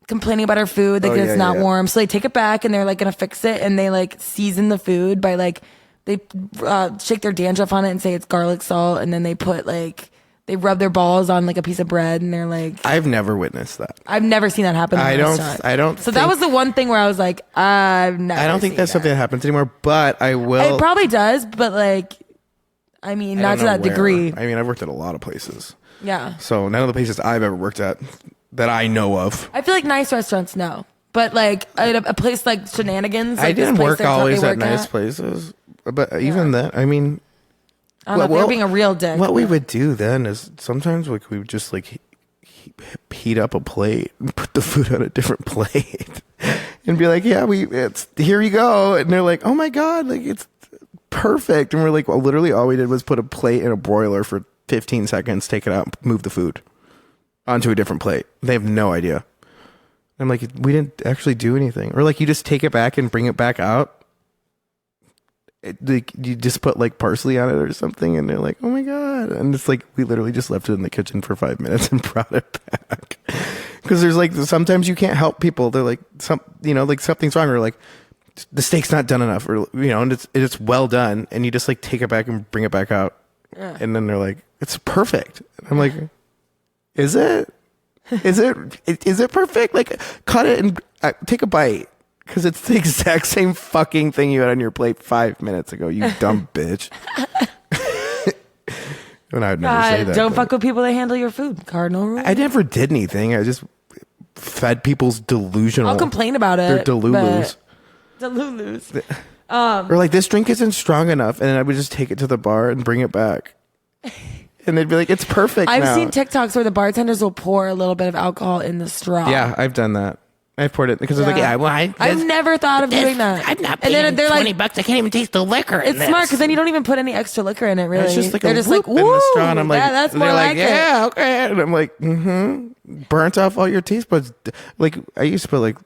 complaining about her food, like it's not warm. So they take it back and they're like gonna fix it, and they like season the food by like they shake their dandruff on it and say it's garlic salt, and then they put like they rub their balls on like a piece of bread, and they're like. I've never witnessed that. I've never seen that happen. I don't. So that was the one thing where I was like, I've never. I don't think that's something that happens anymore, but I will. It probably does, but like, I mean, not to that degree. I mean, I've worked at a lot of places. Yeah. So none of the places I've ever worked at that I know of. I feel like nice restaurants know, but like at a place like Shenanigans. Like I didn't work always at nice places, but even then, I mean, I don't know, they're being a real dick. What we would do then is sometimes like we would just like heat up a plate and put the food on a different plate and be like, yeah, it's here you go, and they're like, oh my God, like it's perfect, and we're like, well, literally all we did was put a plate in a broiler for 15 seconds, take it out, move the food onto a different plate. They have no idea. I'm like, we didn't actually do anything. Or like you just take it back and bring it back out. Like you just put like parsley on it or something, and they're like, oh my God. And it's like we literally just left it in the kitchen for 5 minutes and brought it back. Because there's like sometimes you can't help people. They're like like something's wrong, or like the steak's not done enough, or and it's well done, and you just like take it back and bring it back out. Yeah. And then they're like, it's perfect. And I'm like, is it perfect? Like, cut it and take a bite, because it's the exact same fucking thing you had on your plate 5 minutes ago, you dumb bitch. And I would never say that. Don't fuck with people that handle your food. Cardinal rule. I never did anything. I just fed people's delusional. I'll complain about it. They're delulus. Or like, this drink isn't strong enough, and I would just take it to the bar and bring it back. And they'd be like, it's perfect. I've seen TikToks where the bartenders will pour a little bit of alcohol in the straw. Yeah, I've done that. I've poured it because it's like, I've never thought of doing that. I'm not paying and then they're $20. I can't even taste the liquor. It's smart because then you don't even put any extra liquor in it. Really, it's just like they're just like, woo, in the straw, and I'm like, yeah, that's more like it. Yeah, okay. And I'm like, burnt off all your taste buds. Like I used to put like,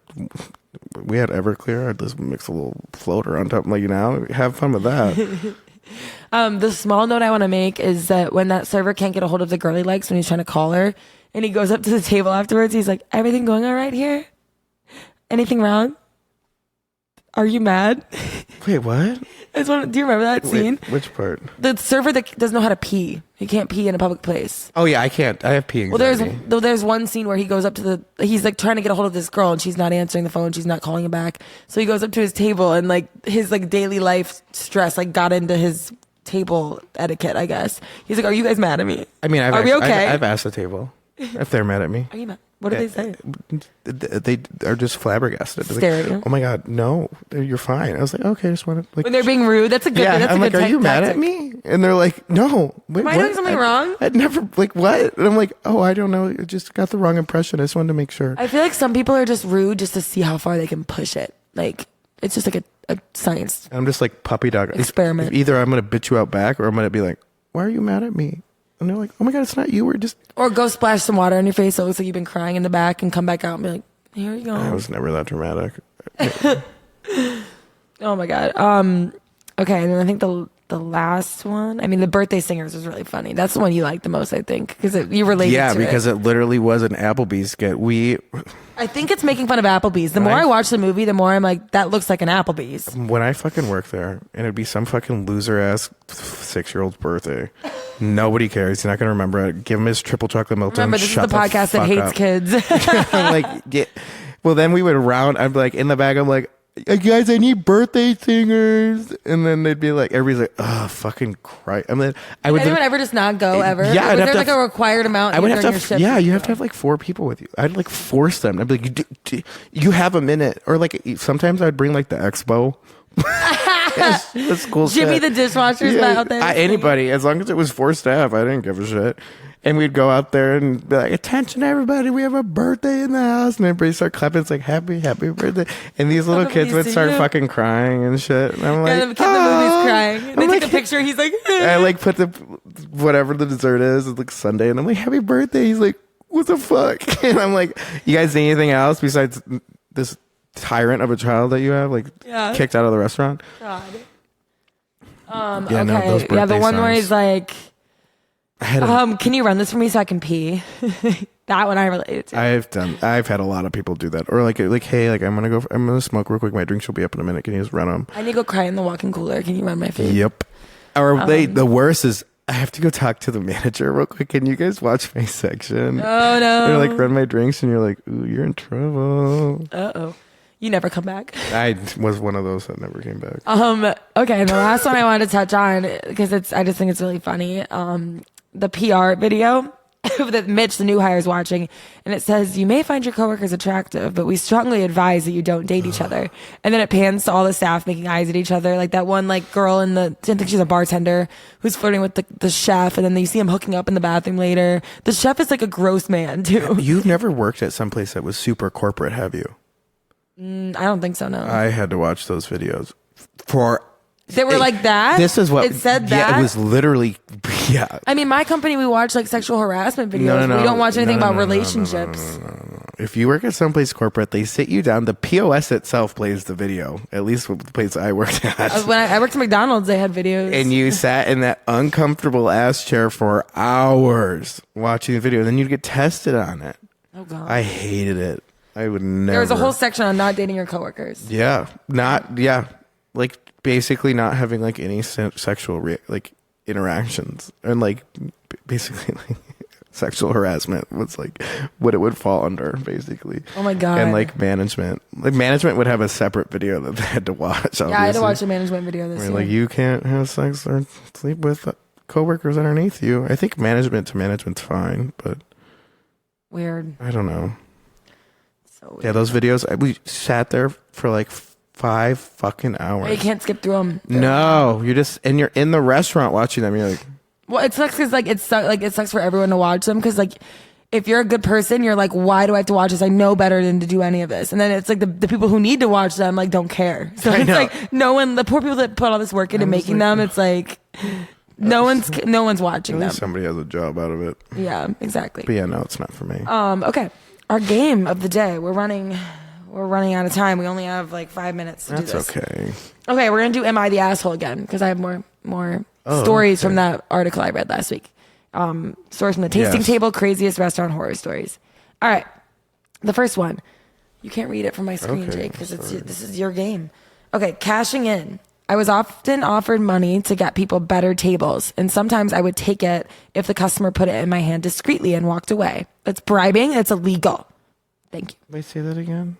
we had Everclear. I'd just mix a little floater on top. I'm like, have fun with that. The small note I want to make is that when that server can't get a hold of the girl he likes when he's trying to call her, And he goes up to the table afterwards. He's like, everything going all right here? Anything wrong? Are you mad? Wait, what? Do you remember that scene? Which part? The server that doesn't know how to pee. He can't pee in a public place. Oh yeah, I can't. I have pee anxiety. Well, there's one scene where he goes up to he's like trying to get a hold of this girl and she's not answering the phone. She's not calling him back. So he goes up to his table and like his like daily life stress like got into his table etiquette, I guess. He's like, are you guys mad at me? I mean, are we okay? I've asked the table if they're mad at me. Are you mad? What do they say? They are just flabbergasted. Stare at you. Oh my God, no, you're fine. I was like, okay, I just want to like. When they're being rude, that's a good. Yeah, I'm like, are you mad at me? And they're like, no. Wait, am I doing something wrong? I'd never like what? And I'm like, oh, I don't know. I just got the wrong impression. I just wanted to make sure. I feel like some people are just rude just to see how far they can push it. Like it's just like a science. I'm just like puppy dog experiment. Either I'm gonna bitch you out back, or I'm gonna be like, why are you mad at me? And they're like, oh my God, it's not you. We're just... Or go splash some water on your face so it looks like you've been crying in the back and come back out and be like, here you go. I was never that dramatic. Oh my God. Okay, and then I think the last one, I mean, the birthday singers was really funny. That's the one you liked the most, I think, because you related to it. Yeah, because it literally was an Applebee's skit. I think it's making fun of Applebee's. The more I watch the movie, the more I'm like, that looks like an Applebee's. When I fucking work there, and it'd be some fucking loser-ass 6-year-old's birthday, nobody cares. He's not going to remember it. Give him his triple chocolate milk. Remember, this is the podcast that hates kids. I'm like, yeah. Well, then we would I'd be like, in the back, I'm like, guys, I need birthday singers. And then they'd be like, everybody's like, oh, fucking Christ. I mean, Did anyone ever just not go ever? Yeah. Was there like a required amount? I would have to have, yeah, you have to have like 4 people with you. I'd like force them. I'd be like, you have a minute. Or like, sometimes I'd bring like the expo. That's cool. Jimmy the dishwasher's out there. Anybody, as long as it was 4 staff, I didn't give a shit. And we'd go out there and be like, attention everybody, we have a birthday in the house. And everybody start clapping. It's like, happy birthday. And these little kids would start fucking crying and shit. And I'm like, the kid in the movie's crying. And they take a picture. He's like, I like put whatever the dessert is. It's like Sunday. And I'm like, happy birthday. He's like, what the fuck? And I'm like, you guys need anything else besides this tyrant of a child that you have kicked out of the restaurant? God. Okay. No, the one where he's like, can you run this for me so I can pee? That one I related to. I've had a lot of people do that. Or like, hey, like I'm gonna smoke real quick. My drinks will be up in a minute. Can you just run them? I need to go cry in the walk-in cooler. Can you run my food? Yep. Or the worst is, I have to go talk to the manager real quick. Can you guys watch my section? Oh no. They're like, run my drinks, and you're like, ooh, you're in trouble. Uh-oh. You never come back. I was one of those that never came back. Okay, the last one I wanted to touch on, because I just think it's really funny. The PR video that Mitch, the new hire, is watching, and it says, you may find your coworkers attractive, but we strongly advise that you don't date each other. And then it pans to all the staff making eyes at each other, like that one like girl I think she's a bartender who's flirting with the chef, and then you see him hooking up in the bathroom later. The chef is like a gross man too. You've never worked at someplace that was super corporate, have you? I don't think so, no. I had to watch those videos They were like that? This is what it said that? Yeah, it was literally, yeah. I mean, my company, we watch like sexual harassment videos. No. We don't watch anything about relationships. No. If you work at someplace corporate, they sit you down. The POS itself plays the video. At least with the place I worked at. When I worked at McDonald's, they had videos. And you sat in that uncomfortable ass chair for hours watching the video. And then you'd get tested on it. Oh, God. I hated it. I would never. There was a whole section on not dating your coworkers. Yeah. Like basically not having like any sexual like interactions, and like basically like sexual harassment was like what it would fall under, basically. Oh my God. And like management would have a separate video that they had to watch. Obviously. Yeah, I had to watch a management video this year. Like, you can't have sex or sleep with coworkers underneath you. I think management to management's fine, but weird. I don't know. So weird. Yeah, those videos, we sat there for like 5 fucking hours. You can't skip through them. No, you're in the restaurant watching them. You're like, well, it sucks because it sucks for everyone to watch them, because like if you're a good person, you're like, why do I have to watch this? I know better than to do any of this. And then it's like the people who need to watch them like don't care. So it's like no one, the poor people that put all this work into making them, it's like no one's watching them. Somebody has a job out of it. Yeah, exactly. But yeah, no, it's not for me. Okay, our game of the day. We're running out of time. We only have like 5 minutes to do this. That's okay. Okay, we're gonna do Am I the Asshole again, because I have more stories from that article I read last week. Stories from the tasting table, craziest restaurant horror stories. All right. The first one. You can't read it from my screen, Jake, because this is your game. Okay, cashing in. I was often offered money to get people better tables, and sometimes I would take it if the customer put it in my hand discreetly and walked away. That's bribing. It's illegal. Thank you. Wait, say that again.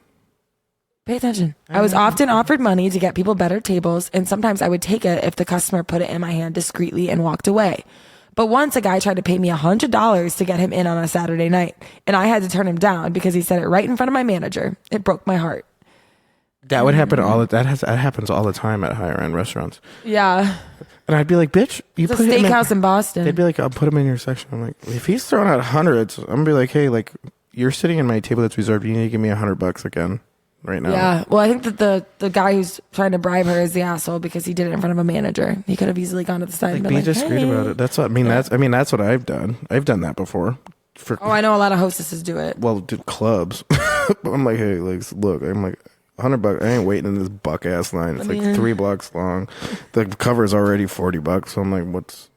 Pay attention. I was often offered money to get people better tables, and sometimes I would take it if the customer put it in my hand discreetly and walked away. But once a guy tried to pay me $100 to get him in on a Saturday night, and I had to turn him down because he said it right in front of my manager. It broke my heart. That would happen that happens all the time at higher end restaurants. Yeah. And I'd be like, bitch, you put a steakhouse in Boston. They'd be like, I'll put him in your section. I'm like, if he's throwing out hundreds, I'm gonna be like, hey, like, you're sitting in my table that's reserved. You need to give me $100 again right now. Yeah. Well, I think that the guy who's trying to bribe her is the asshole because he did it in front of a manager. He could have easily gone to the side and been be discreet about it. That's what I mean. Yeah. That's what I've done. I've done that before. I know a lot of hostesses do it. Well, did clubs. I'm like, hey, like, look, I'm like, $100. I ain't waiting in this buck ass line. It's like 3 blocks long. The cover's already $40. So I'm like, what's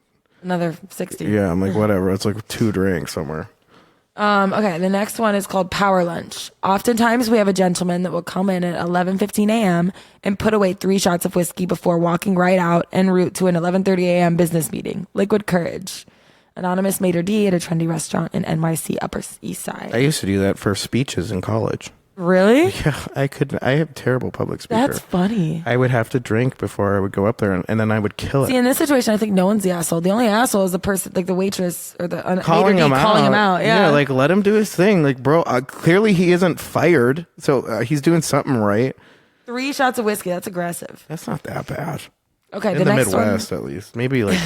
another 60? Yeah, I'm like, whatever. It's like 2 drinks somewhere. Okay, the next one is called power lunch. Oftentimes we have a gentleman that will come in at 11:15 a.m. and put away 3 shots of whiskey before walking right out en route to an 11:30 a.m. business meeting. Liquid courage. Anonymous maitre d' at a trendy restaurant in NYC Upper East Side. I used to do that for speeches in college. Really? Yeah, I have terrible public speaker. That's funny. I would have to drink before I would go up there, and then I would kill it. See, in this situation, I think no one's the asshole. The only asshole is the person, like the waitress or the calling him out. Yeah, like let him do his thing. Like, bro, clearly he isn't fired, so he's doing something right. 3 shots of whiskey. That's aggressive. That's not that bad. Okay, in the next Midwest, at least. Maybe like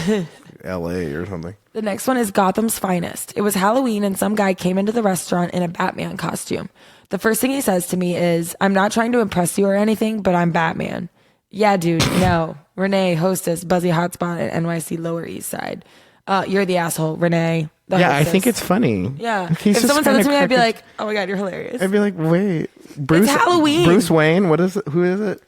L.A. or something. The next one is Gotham's Finest. It was Halloween, and some guy came into the restaurant in a Batman costume. The first thing he says to me is, I'm not trying to impress you or anything, but I'm Batman. Yeah, dude, no. Renee, hostess, buzzy hotspot at NYC Lower East Side. You're the asshole, Renee. Yeah, hostess. I think it's funny. Yeah. If someone said that to me, I'd be like, oh my God, you're hilarious. I'd be like, wait. Bruce, it's Halloween. Bruce Wayne? What is it? Who is it?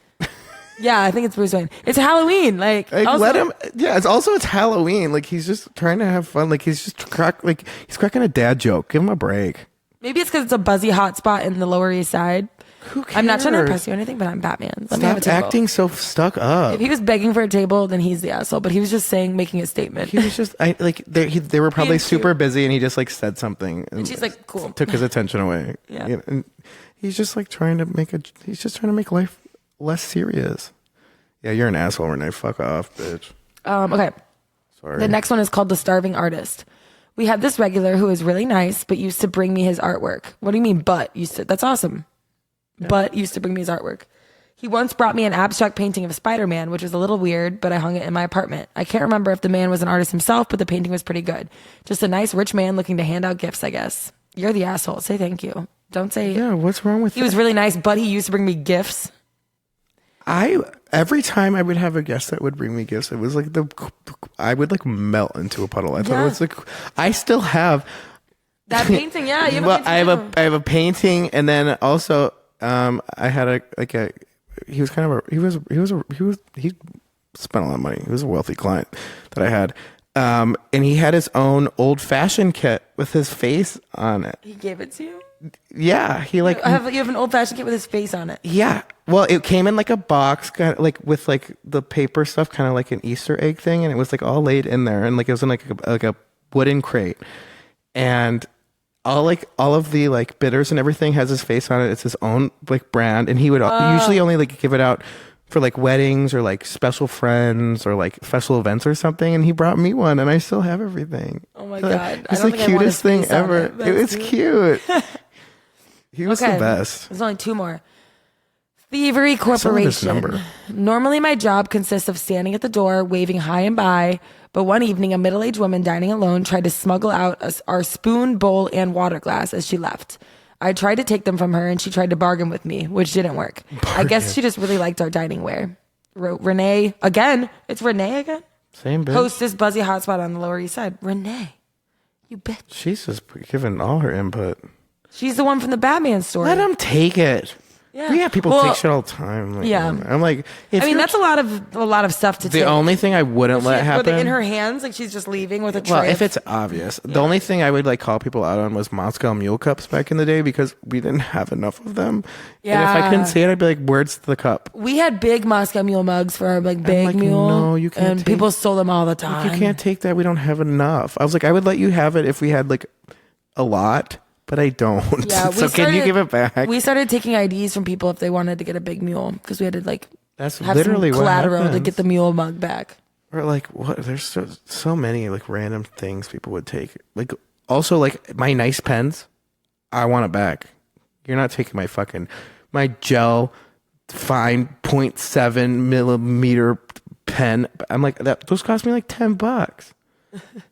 Yeah, I think it's Bruce Wayne. It's Halloween. Like also, let him. Yeah, it's Halloween. Like, he's just trying to have fun. Like, he's cracking a dad joke. Give him a break. Maybe it's because it's a buzzy hotspot in the Lower East Side. Who cares? I'm not trying to impress you or anything, but I'm Batman. Stop acting so stuck up. If he was begging for a table, then he's the asshole. But he was just making a statement. He was just they were probably super busy, and he just like said something, and she's like, cool. Took his attention away. Yeah, you know, and he's just like trying to make life less serious. Yeah, you're an asshole, Renee. Fuck off, bitch. Okay. Sorry. The next one is called The Starving Artist. We had this regular who was really nice, but used to bring me his artwork. What do you mean, but? That's awesome. Yeah. But used to bring me his artwork. He once brought me an abstract painting of Spider-Man, which was a little weird, but I hung it in my apartment. I can't remember if the man was an artist himself, but the painting was pretty good. Just a nice rich man looking to hand out gifts, I guess. You're the asshole. Say thank you. Don't say... Yeah, what's wrong with He was really nice, but he used to bring me gifts. Every time I would have a guest that would bring me gifts, it was like I would like melt into a puddle. I thought it was like, I still have that painting. Yeah, you have I have a painting, and then also I had he spent a lot of money. He was a wealthy client that I had. And he had his own old fashioned kit with his face on it. He gave it to you? Yeah, you have an old fashioned kit with his face on it. Yeah, well, it came in like a box, kind of like with like the paper stuff, kind of like an Easter egg thing, and it was like all laid in there, and like it was in like a wooden crate, and all of the like bitters and everything has his face on it. It's his own like brand, and he would usually only like give it out for like weddings or like special friends or like special events or something, and he brought me one, and I still have everything. Oh my God, it's the cutest thing ever. It's cute. He was the best. There's only 2 more. Thievery Corporation. Normally my job consists of standing at the door, waving hi and bye, but one evening a middle-aged woman dining alone tried to smuggle out our spoon, bowl, and water glass as she left. I tried to take them from her, and she tried to bargain with me, which didn't work. I guess she just really liked our dining ware. Renee, again. It's Renee again? Same bitch. Hostess, buzzy hotspot on the Lower East Side. Renee, you bitch. She's just giving all her input. She's the one from the Batman story. Let him take it. Yeah, people take shit all the time. Like, I'm like, that's a lot of stuff to take. The only thing I wouldn't let happen in her hands, like she's just leaving with a tray. Well, if it's obvious, the only thing I would like call people out on was Moscow Mule cups back in the day because we didn't have enough of them. Yeah, and if I couldn't see it, I'd be like, "Where's the cup?" We had big Moscow Mule mugs for our big mule. No, you can't. And people stole them all the time. You can't take that. We don't have enough. I was like, I would let you have it if we had like a lot. But I don't. Yeah, can you give it back? We started taking IDs from people if they wanted to get a big mule because we had to that's have literally some collateral to get the mule mug back. Or what? There's so many random things people would take. Also my nice pens, I want it back. You're not taking my gel fine 0.7 millimeter pen. I'm like those cost me $10.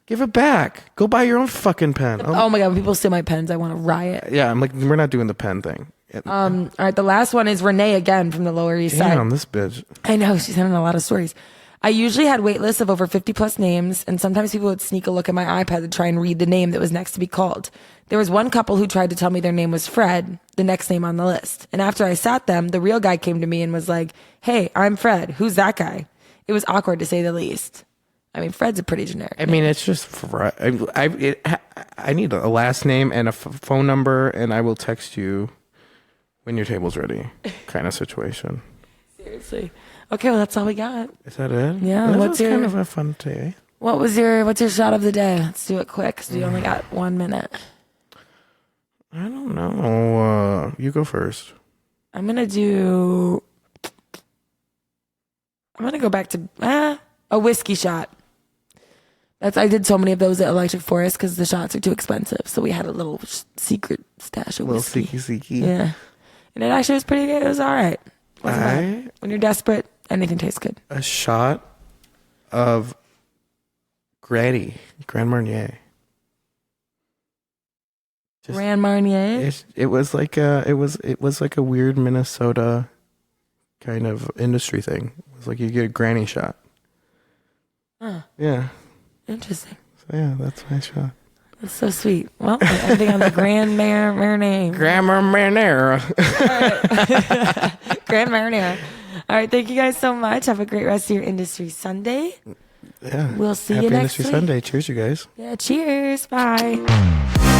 Give it back. Go buy your own fucking pen. Oh my god, when people steal my pens, I want to riot. Yeah, I'm like, we're not doing the pen thing. All right, the last one is Renee again from the Lower East Side. Damn, this bitch. I know, she's sending a lot of stories. I usually had wait lists of over 50 plus names, and sometimes people would sneak a look at my iPad to try and read the name that was next to be called. There was one couple who tried to tell me their name was Fred, the next name on the list. And after I sat them, the real guy came to me and was like, "Hey, I'm Fred. Who's that guy?" It was awkward to say the least. I mean, Fred's a pretty generic name. It's just Fred. I need a last name and a phone number, and I will text you when your table's ready kind of situation. Seriously. Okay, well, that's all we got. Is that it? Yeah. What's kind of a fun day. What's your shot of the day? Let's do it quick because we only got 1 minute. I don't know. You go first. I'm going to go back to a whiskey shot. I did so many of those at Electric Forest because the shots are too expensive. So we had a little secret stash of whiskey. Little seeky. Yeah. And it actually was pretty good. It was all right. When you're desperate, anything tastes good. A shot of Grand Marnier. Grand Marnier? It was like a weird Minnesota kind of industry thing. It was like you get a granny shot. Huh. Yeah. Interesting. So yeah, that's my shot. That's so sweet. Well, I think I'm the Grand Marnier. Grand Marnier. Grand Marnier. All right, thank you guys so much. Have a great rest of your Industry Sunday. Yeah. We'll see Happy you next Industry week. Sunday. Cheers, you guys. Yeah, cheers. Bye.